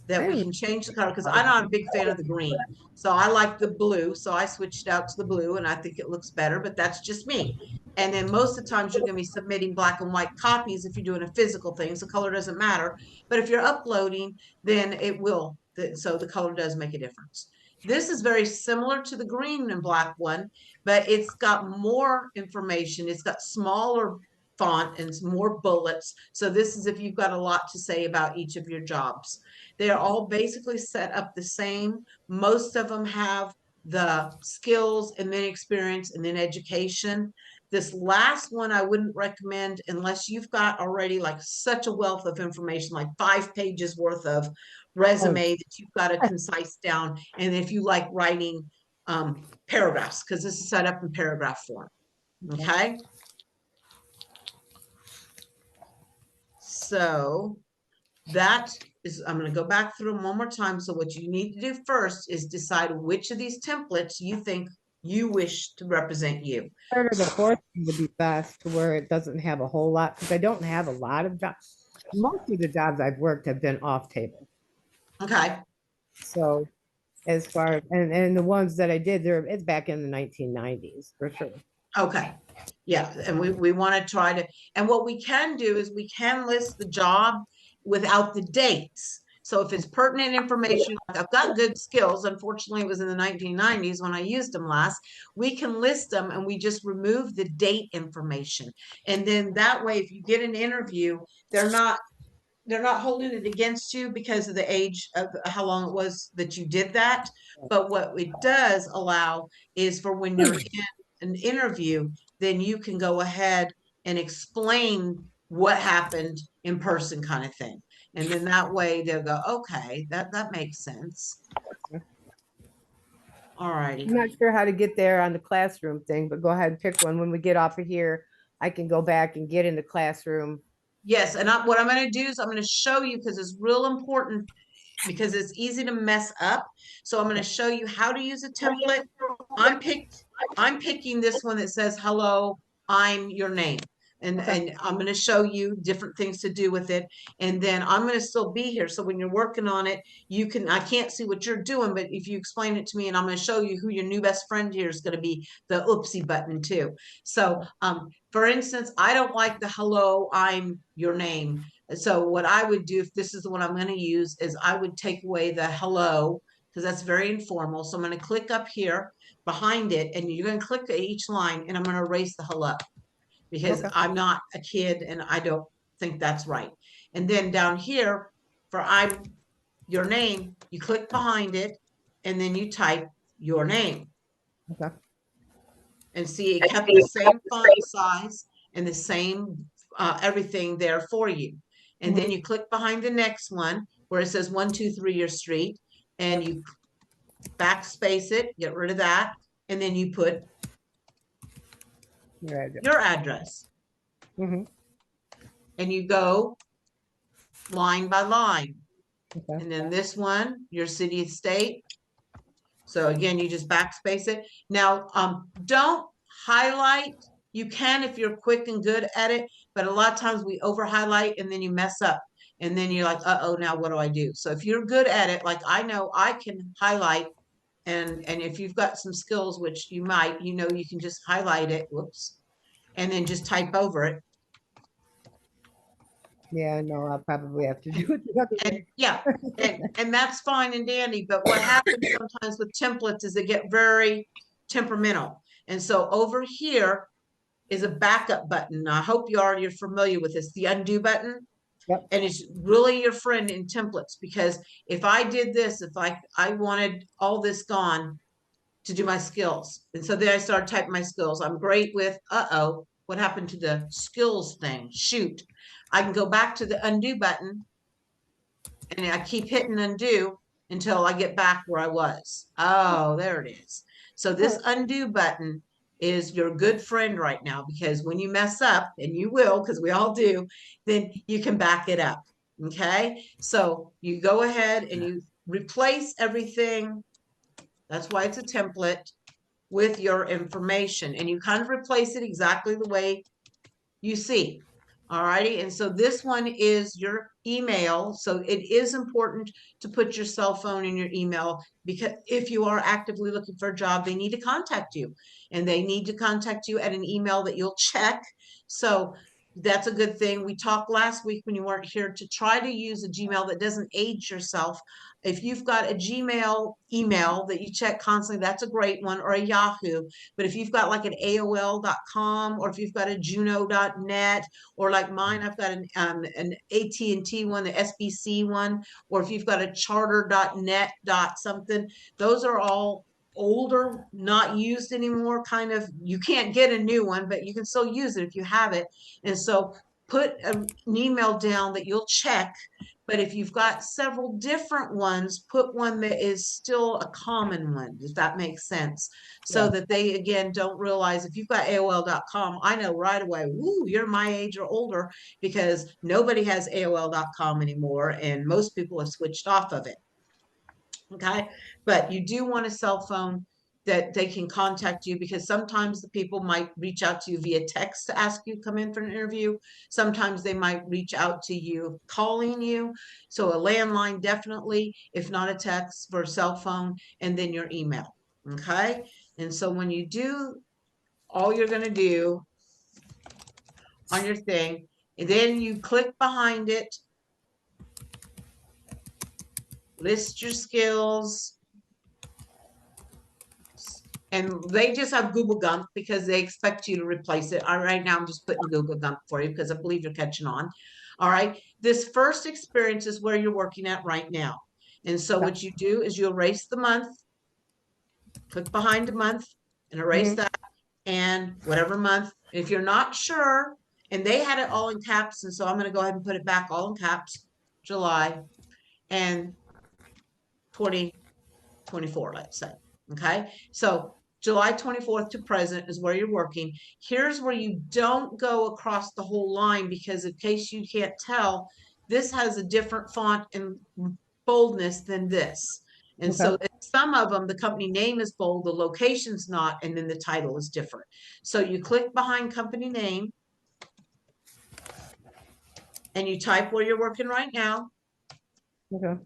that we can change the color, because I'm not a big fan of the green. So I like the blue. So I switched out to the blue, and I think it looks better, but that's just me. And then most of the times you're going to be submitting black and white copies if you're doing a physical thing. So color doesn't matter. But if you're uploading, then it will. So the color does make a difference. This is very similar to the green and black one, but it's got more information. It's got smaller font and more bullets. So this is if you've got a lot to say about each of your jobs. They're all basically set up the same. Most of them have the skills and then experience and then education. This last one I wouldn't recommend unless you've got already like such a wealth of information, like 5 pages worth of resume that you've got to concise down. And if you like writing paragraphs, because this is set up in paragraph form. Okay. So that is, I'm going to go back through them one more time. So what you need to do first is decide which of these templates you think you wish to represent you. Third or the fourth would be best, to where it doesn't have a whole lot, because I don't have a lot of jobs. Most of the jobs I've worked have been off table. Okay. So as far as, and the ones that I did there, it's back in the 1990s for sure. Okay. Yeah. And we want to try to, and what we can do is we can list the job without the dates. So if it's pertinent information, like I've got good skills, unfortunately it was in the 1990s when I used them last, we can list them and we just remove the date information. And then that way, if you get an interview, they're not holding it against you because of the age of how long it was that you did that. But what it does allow is for when you're in an interview, then you can go ahead and explain what happened in person kind of thing. And then that way they'll go, okay, that makes sense. All righty. I'm not sure how to get there on the classroom thing, but go ahead and pick one. When we get off of here, I can go back and get in the classroom. Yes, and what I'm going to do is I'm going to show you, because it's real important, because it's easy to mess up. So I'm going to show you how to use a template. I'm picking this one that says, hello, I'm your name. And I'm going to show you different things to do with it. And then I'm going to still be here. So when you're working on it, I can't see what you're doing, but if you explain it to me, and I'm going to show you who your new best friend here is going to be, the oopsie button too. So for instance, I don't like the hello, I'm your name. So what I would do, if this is the one I'm going to use, is I would take away the hello, because that's very informal. So I'm going to click up here behind it, and you're going to click each line, and I'm going to erase the hello. because Okay. I'm not a kid and I don't think that's right. And then down here for your name, you click behind it and then you type your name. Okay. And see, it kept the same font size and the same everything there for you. And then you click behind the next one where it says 123 your street, and you backspace it, get rid of that, and then you put your address. Mm-hmm. And you go line by line. Okay. And then this one, your city and state. So again, you just backspace it. Now, don't highlight. You can if you're quick and good at it, but a lot of times we over highlight and then you mess up. And then you're like, uh-oh, now what do I do? So if you're good at it, like I know I can highlight, and if you've got some skills, which you might, you know, you can just highlight it, whoops, and then just type over it. Yeah, no, I'll probably have to do it the other And way. yeah, and that's fine and dandy. But what happens sometimes with templates is they get very temperamental. And so over here is a backup button. I hope you are familiar with this, the undo button. Yep. And it's really your friend in templates, because if I did this, if I wanted all this gone to do my skills. And so then I started typing my skills. I'm great with, uh-oh, what happened to the skills thing? Shoot. I can go back to the undo button and I keep hitting undo until I get back where I was. Oh, there it is. So this undo button is your good friend right now, because when you mess up, and you will, because we all do, then you can back it up. Okay. So you go ahead and you replace everything. That's why it's a template, with your information, and you kind of replace it exactly the way you see. All righty. And so this one is your email. So it is important to put your cell phone in your email, because if you are actively looking for a job, they need to contact you, and they need to contact you at an email that you'll check. So that's a good thing. We talked last week when you weren't here to try to use a Gmail that doesn't age yourself. If you've got a Gmail email that you check constantly, that's a great one, or a Yahoo. But if you've got like an AOL.com, or if you've got a Juno.net, or like mine, I've got an AT&T one, the SBC one, or if you've got a charter.net something, those are all older, not used anymore. Kind of, you can't get a new one, but you can still use it if you have it. And so put an email down that you'll check. But if you've got several different ones, put one that is still a common one, if that makes sense. So that they, again, don't realize, if you've got AOL.com, I know right away, woo, you're my age or older, because nobody has AOL.com anymore, and most people have switched off of it. Okay. But you do want a cell phone that they can contact you, because sometimes the people might reach out to you via text to ask you to come in for an interview. Sometimes they might reach out to you calling you. So a landline, definitely, if not a text, for a cell phone, and then your email. Okay. And so when you do, all you're going to do on your thing, and then you click behind it, list your skills. And they just have Google Gump because they expect you to replace it. All right, now I'm just putting Google Gump for you because I believe you're catching on. All right, this first experience is where you're working at right now. And so what you do is you erase the month, click behind the month and erase that, and whatever month. If you're not sure, and they had it all in caps, and so I'm going to go ahead and put it back all in caps, July and 2024, let's say. Okay, so July 24th to present is where you're working. Here's where you don't go across the whole line, because in case you can't tell, this has a different font and boldness than this. And so some of them, the company name is bold, the location's not, and then the title is different. So you click behind company name and you type where you're working right now. Okay.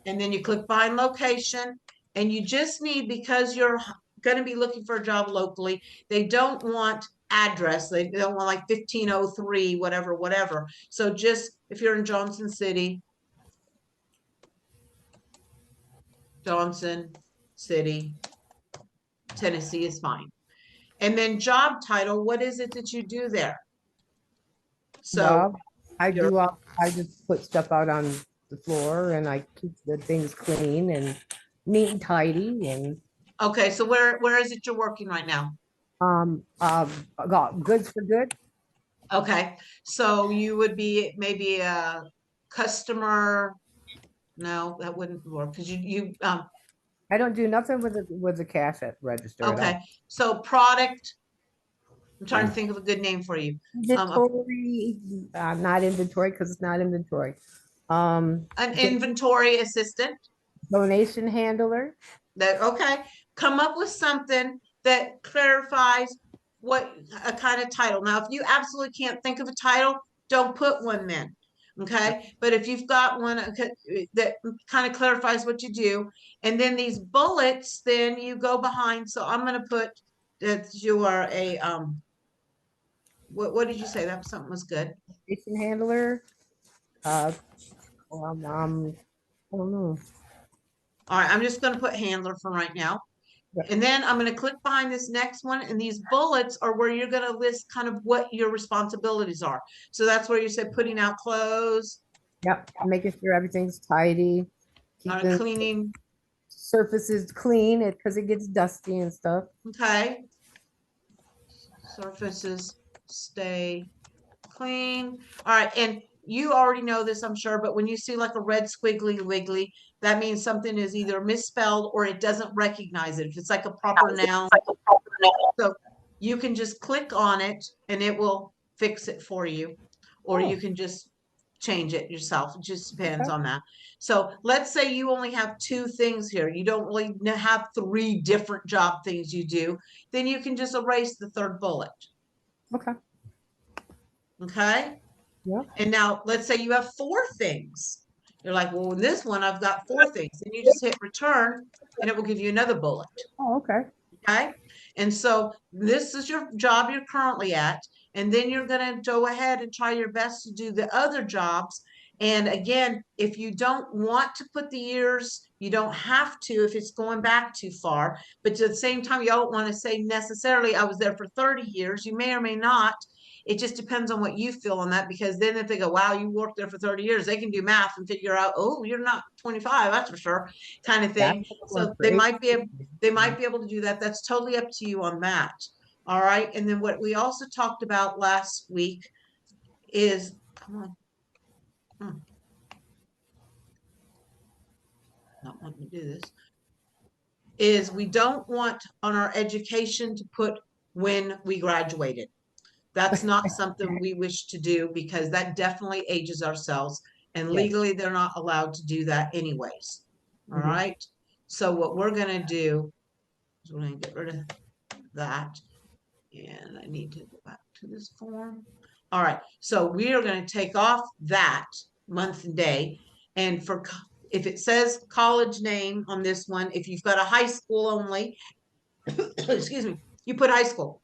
And then you click behind location, and you just need, because you're going to be looking for a job locally, they don't want address. They don't want like 1503, whatever. So just, if you're in Johnson City, Tennessee is fine. And then job title, what is it that you do there? So, Well, I you're- do, I just put stuff out on the floor and I keep the things clean and neat and tidy and, okay, so where is it you're working right now? got goods for good. Okay, so you would be maybe a customer, no, that wouldn't work, because I don't do nothing with the cash at register at all. okay, so product, I'm trying to think of a good name for you. Inventory, not inventory because it's not inventory. An inventory assistant, Donation handler. that, okay, come up with something that clarifies what a kind of title. Now, if you absolutely can't think of a title, don't put one then. Okay, but if you've got one that kind of clarifies what you do, and then these bullets, then you go behind. So I'm going to put that you are a what did you say? That something was good. Donation handler. I don't know. All right, I'm just going to put handler for right now. Yeah. And then I'm going to click behind this next one, and these bullets are where you're going to list kind of what your responsibilities are. So that's where you said putting out clothes, Yep, making sure everything's tidy, keeping cleaning. surfaces clean because it gets dusty and stuff. Okay. Surfaces stay clean. All right, and you already know this, I'm sure, but when you see like a red squiggly wiggly, that means something is either misspelled or it doesn't recognize it. If it's like a proper noun, so you can just click on it and it will fix it for you, or Oh. you can just change it yourself. It just depends Okay. on that. So let's say you only have 2 things here. You don't really have 3 different job things you do. Then you can just erase the 3rd bullet. Okay. Okay. Yeah. And now let's say you have 4 things. You're like, well, in this one, I've got 4 things. Then you just hit return and it will give you another bullet. Oh, okay. Okay. And so this is your job you're currently at. And then you're going to go ahead and try your best to do the other jobs. And again, if you don't want to put the years, you don't have to if it's going back too far. But at the same time, you don't want to say necessarily, I was there for 30 years. You may or may not. It just depends on what you feel on that, because then if they go, wow, you worked there for 30 years, they can do math and figure out, oh, you're not 25, that's for sure, kind of thing. So they might be able to do that. That's totally up to you on that. All right. And then what we also talked about last week is, come on. Not wanting to do this. Is we don't want on our education to put when we graduated. That's not something we wish to do, because that definitely ages ourselves, and Yes. legally they're not allowed to do that anyways. All Mhm. right. So what we're going to do is we're going to get rid of that. And I need to go back to this form. All right. So we are going to take off that month and day. And for if it says college name on this one, if you've got a high school only, excuse me, you put high school.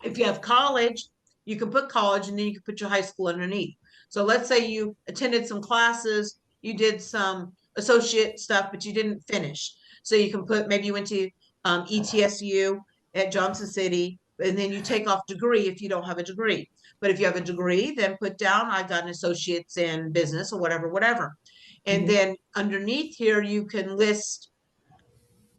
If you have college, you can put college and then you can put your high school underneath. So let's say you attended some classes, you did some associate stuff, but you didn't finish. So you can put, maybe you went to ETSU at Johnson City, and then you take off degree if you don't have a degree. But if you have a degree, then put down, I got an associate's in business or whatever. And then underneath here, you can list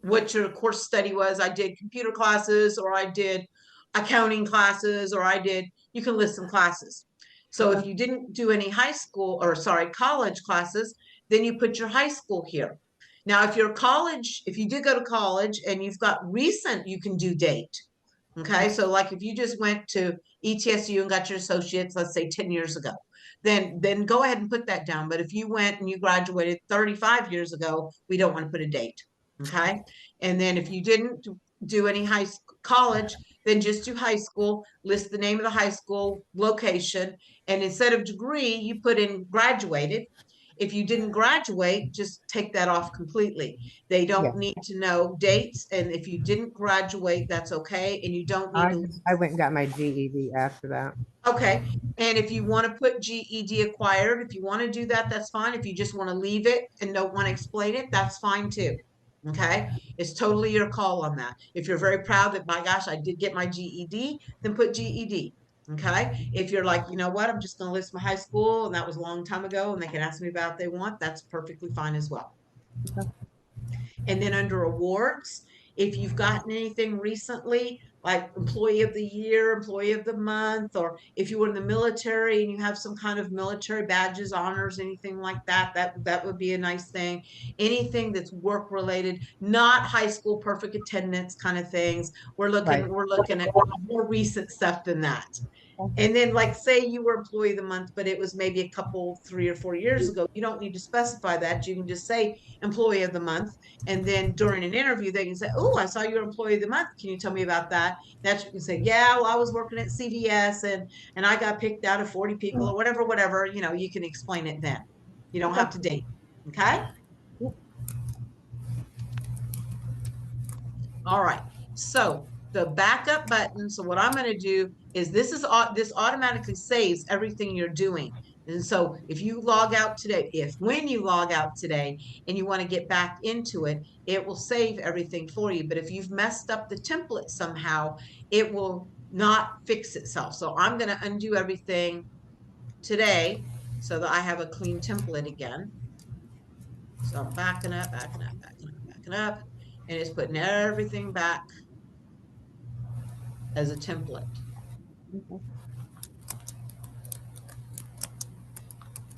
what your course study was. I did computer classes, or I did accounting classes, or you can list some classes. So if you didn't do any college classes, then you put your high school here. Now, if you did go to college and you've got recent, you can do date. Okay. So like if you just went to ETSU and got your associates, let's say 10 years ago, then college ahead and put that down. But if you went and you graduated 35 years ago, we don't want to put a date. Okay. And then if you didn't do any college, then just do high school, list the name of the high school, location, and instead of degree, you put in graduated. If you didn't graduate, just take that off completely. They don't need to know dates. And if you didn't graduate, that's okay. And you don't need I went and got my GED after that. Okay. And if you want to put GED acquired, if you want to do that, that's fine. If you just want to leave it and don't want to explain it, that's fine too. Okay, it's totally your call on that. If you're very proud that, my gosh, I did get my GED, then put GED. Okay, if you're like, you know what, I'm just going to list my high school and that was a long time ago and they can ask me about what they want, that's perfectly fine as well. And then under awards, if you've gotten anything recently, like Employee of the Year, Employee of the Month, or if you were in the military and you have some kind of military badges, honors, anything like that, that would be a nice thing. Anything that's work related, not high school perfect attendance kind of things. We're Right. looking at more recent stuff than that. And then, like, say you were Employee of the Month, but it was maybe a couple, 3 or 4 years ago. You don't need to specify that. You can just say Employee of the Month. And then during an interview, they can say, "Oh, I saw you're Employee of the Month. Can you tell me about that?" That you can say, "Yeah, well, I was working at CVS and I got picked out of 40 people," or whatever. You know, you can explain it then. You don't have to date. Okay. All right. So the backup button. So what I'm going to do is this automatically saves everything you're doing. And so if you log out today, when you log out today and you want to get back into it, it will save everything for you. But if you've messed up the template somehow, it will not fix itself. So I'm going to undo everything today so that I have a clean template again. So I'm backing up, and it's putting everything back as a template.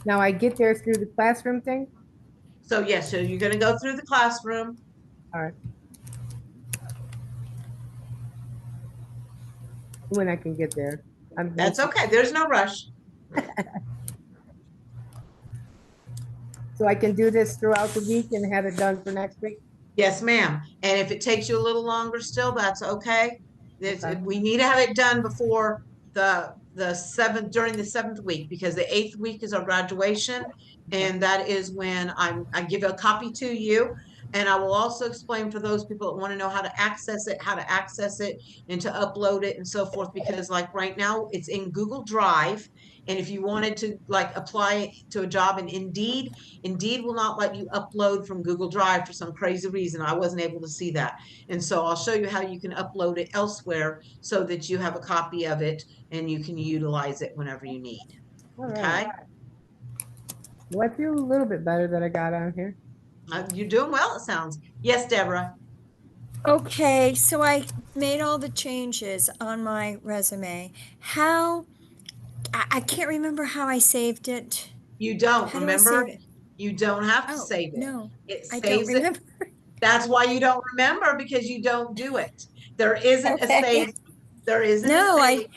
Now I get there through the classroom thing? So yes, so you're going to go through the classroom. All right. When I can get there. That's okay. There's no rush. So I can do this throughout the week and have it done for next week? Yes, ma'am. And if it takes you a little longer still, that's okay. Okay. We need to have it done before the during the 7th week, because the 8th week is our graduation, and that is when I give a copy to you. And I will also explain for those people that want to know how to access it, and to upload it and so forth, because like right now it's in Google Drive. And if you wanted to like apply to a job in Indeed will not let you upload from Google Drive for some crazy reason. I wasn't able to see that. And so I'll show you how you can upload it elsewhere so that you have a copy of it and you can utilize it whenever you need. All Okay. right. Well, I feel a little bit better that I got on here. You're doing well, it sounds. Yes, Deborah. Okay, so I made all the changes on my resume. I can't remember how I saved it. You don't How do I remember? save it? You don't have to Oh, save it. no, It I don't saves it. remember. That's why you don't remember, because you don't do it. There isn't a Okay. save. There isn't a No, save.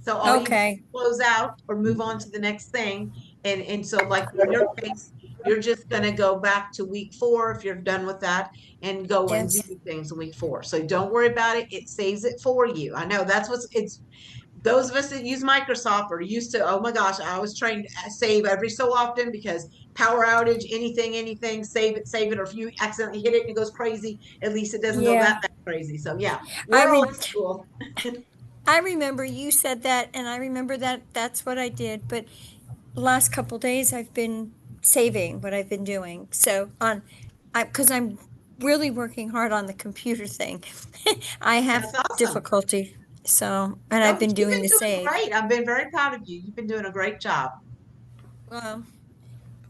So all you do okay, is close out or move on to the next thing. And so like in your case, you're just gonna go back to week 4 if you're done with that and go and do yes, things in week 4. So don't worry about it. It saves it for you. I know that's it's those of us that use Microsoft are used to, oh my gosh, I was trained to save every so often because power outage, anything, save it. Or if you accidentally hit it and it goes crazy, at least it doesn't go yeah. that crazy. So yeah, I we're re old school. I remember you said that, and I remember that's what I did. But last couple days I've been saving what I've been doing. So because I'm really working hard on the computer thing. I have That's awesome. difficulty. So, and No, I've but been you've doing been the doing save. great. I've been very proud of you. You've been doing a great job. Well,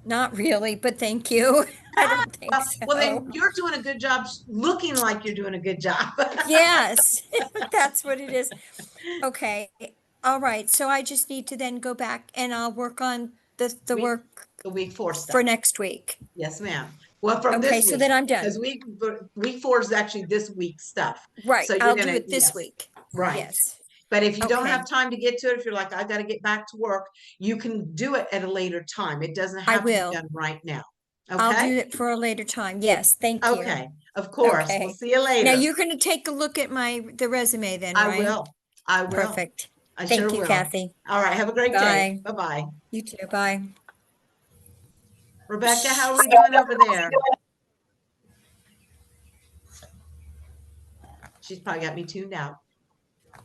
not really, but thank you. I don't think Well, then so. you're doing a good job looking like you're doing a good job. Yes, that's what it is. Okay. All right. So I just need to then go back and I'll work on the Week, work the week 4 for stuff. next week. Yes, ma'am. Well, from Okay, this so week, then I'm done. because week 4 is actually this week's stuff. Right. So you're I'll do gonna, it this yes, week. right. Yes. But if you don't Okay. have time to get to it, if you're like, I got to get back to work, you can do it at a later time. It doesn't I have to be will. done right now. I'll Okay. do it for a later time. Yes, thank you. Okay. Of course. We'll Okay. see you later. Now you're going to take a look at the resume then, I right? will. I will. Perfect. I Thank sure you, will. Kathy. All right. Have a great day. Bye. Bye-bye. You too. Bye. Rebecca, how are we doing over there? She's probably got me tuned out.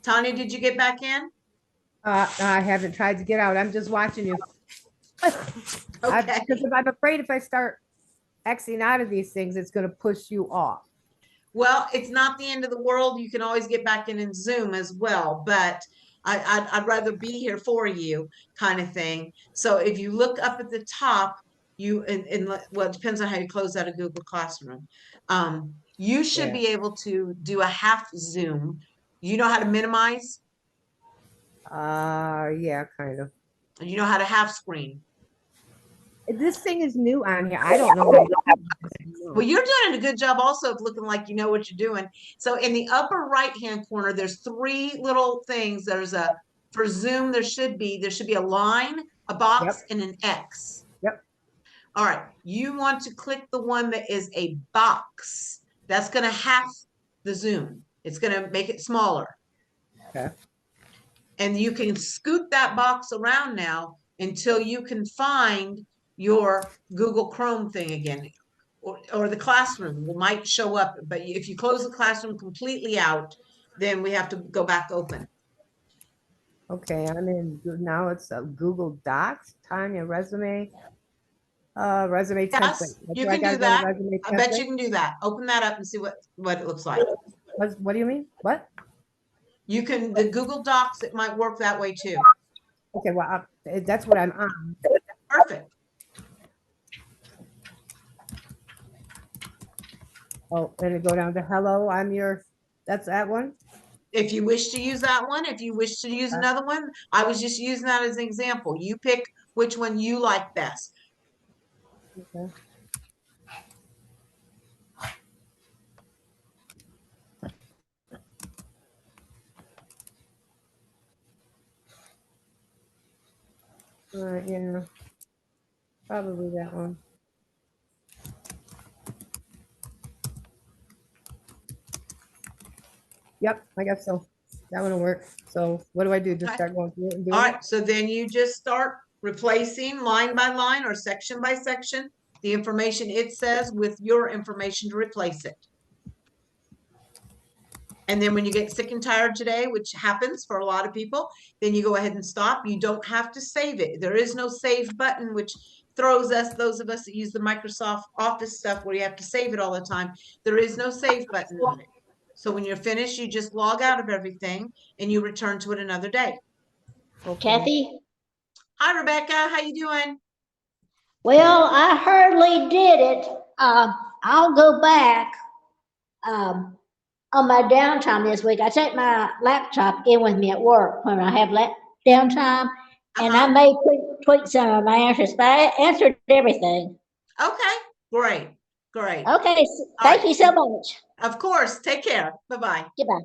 Tanya, did you get back in? I haven't tried to get out. I'm just watching you. Okay. Because I'm afraid if I start Xing out of these things, it's going to push you off. Well, it's not the end of the world. You can always get back in Zoom as well, but I'd rather be here for you, kind of thing. So if you look up at the top, well, it depends on how you close out a Google Classroom. You should Yeah. be able to do a half Zoom. You know how to minimize? Yeah, kind of. You know how to half screen? This thing is new on here. I don't know how to do this. Well, you're doing a good job also of looking like you know what you're doing. So in the upper right-hand corner, there's three little things. For Zoom, there should be a line, a box, and an X. Yep. All right. You want to click the one that is a box. That's going to half the Zoom. It's going to make it smaller. Okay. And you can scoot that box around now until you can find your Google Chrome thing again. Or the classroom might show up, but if you close the classroom completely out, then we have to go back open. Okay, I'm in now. It's Google Docs, Tanya resume, resume Yes, template. you Do I can gotta do go to that. resume I bet template? you can do that. Open that up and see what it looks like. What do you mean? What? You can, the Google Docs, it might work that way too. Okay, well, that's what I'm on. Perfect. Oh, and it go down to hello. That's that one. If you wish to use that one, if you wish to use another one, I was just using that as an example. You pick which one you like best. Okay. Yeah, probably that one. Yep, I guess so. That one will work. So what do I do? Just Okay. start going through it and doing All it? right, so then you just start replacing line by line or section by section, the information it says with your information to replace it. And then when you get sick and tired today, which happens for a lot of people, then you go ahead and stop. You don't have to save it. There is no save button, which throws us, those of us that use the Microsoft Office stuff where you have to save it all the time. There is no save button on it. So when you're finished, you just log out of everything and you return to it another day. Okay. Kathy? Hi, Rebecca. How you doing? Well, I hardly did it. I'll go back on my downtime this week. I take my laptop in with me at work when I have downtime, and I may tweak some of my answers, but I answered everything. Okay, great, great. Okay, thank you so much. Of course. Take care. Bye-bye. Goodbye.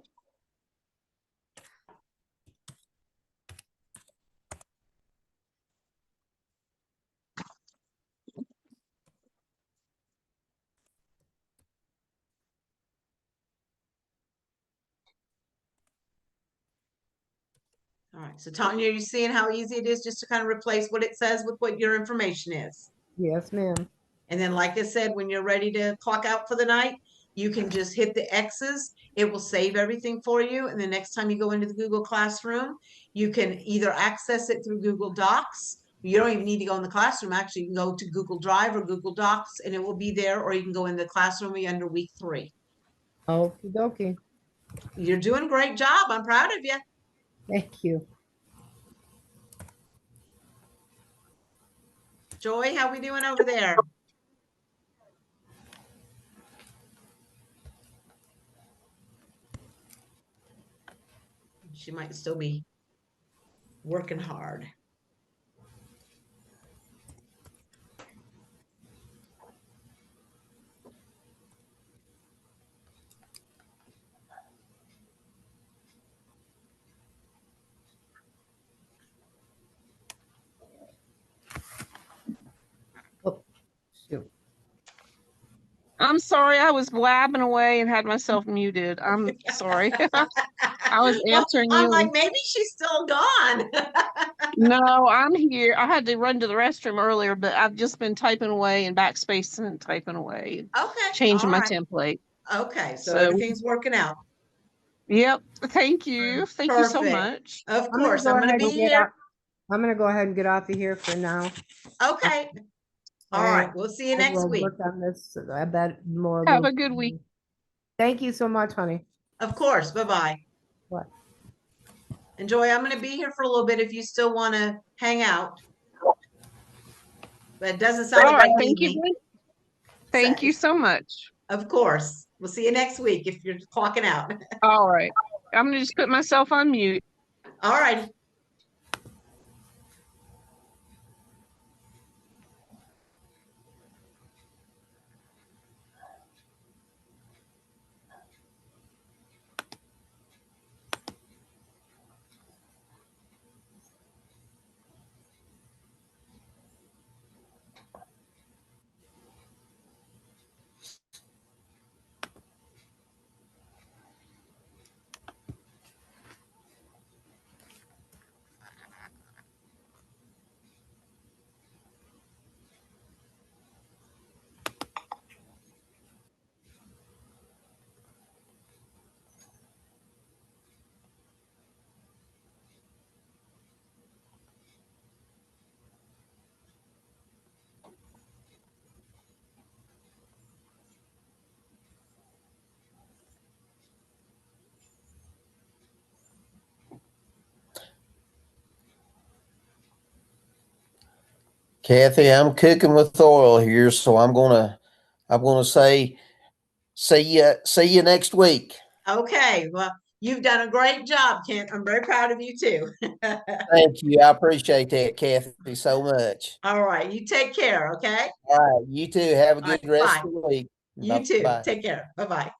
All right. So Tanya, are you seeing how easy it is just to kind of replace what it says with what your information is? Yes, ma'am. And then, like I said, when you're ready to clock out for the night, you can just hit the X's. It will save everything for you. And the next time you go into the Google Classroom, you can either access it through Google Docs. You don't even need to go in the classroom. Actually, you can go to Google Drive or Google Docs and it will be there, or you can go in the classroom under week 3. Okie dokie. You're doing a great job. I'm proud of you. Thank you. Joy, how we doing over there? She might still be working hard. Oh, shoot. I'm sorry, I was blabbing away and had myself muted. I'm sorry. I was answering I'm you. like, maybe she's still gone. No, I'm here. I had to run to the restroom earlier, but I've just been typing away and backspace and typing away, Okay. changing all my right. template. Okay. So So- everything's working out. Yep. Thank you. Thank you so Perfect. much. Of course. I'm going to be here. I'm gonna go ahead and get off of here for now. Okay. All right, we'll see you I next will week. work on this. I bet more. Have will- a good week. Thank you so much, honey. Of course, bye-bye. What? And Joy, I'm gonna be here for a little bit if you still wanna hang out. But it doesn't sound All like right. you Thank need you. me. Thank you so much. Of course. We'll see you next week if you're clocking out. All right. I'm gonna just put myself on mute. All right. Kathy, I'm cooking with oil here, so I'm gonna say see you next week. Okay, well, you've done a great job, Kent. I'm very proud of you too. Thank you. I appreciate that, Kathy, so much. All right, you take care, okay? All right, you too. Have a All right, good rest bye. of the week. You too. Bye-bye. Take care. Bye-bye.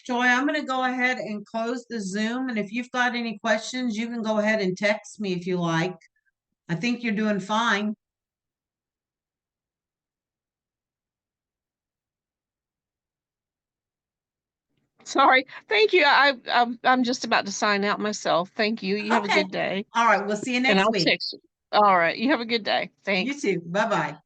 Joy, I'm gonna go ahead and close the Zoom, and if you've got any questions, you can go ahead and text me if you like. I think you're doing fine. Sorry. Thank you. I'm just about to sign out myself. Thank you. You have a Okay. good day. All right, we'll see you And next I'll week. text you. All right. You have a good day. You Thanks. too. Bye-bye.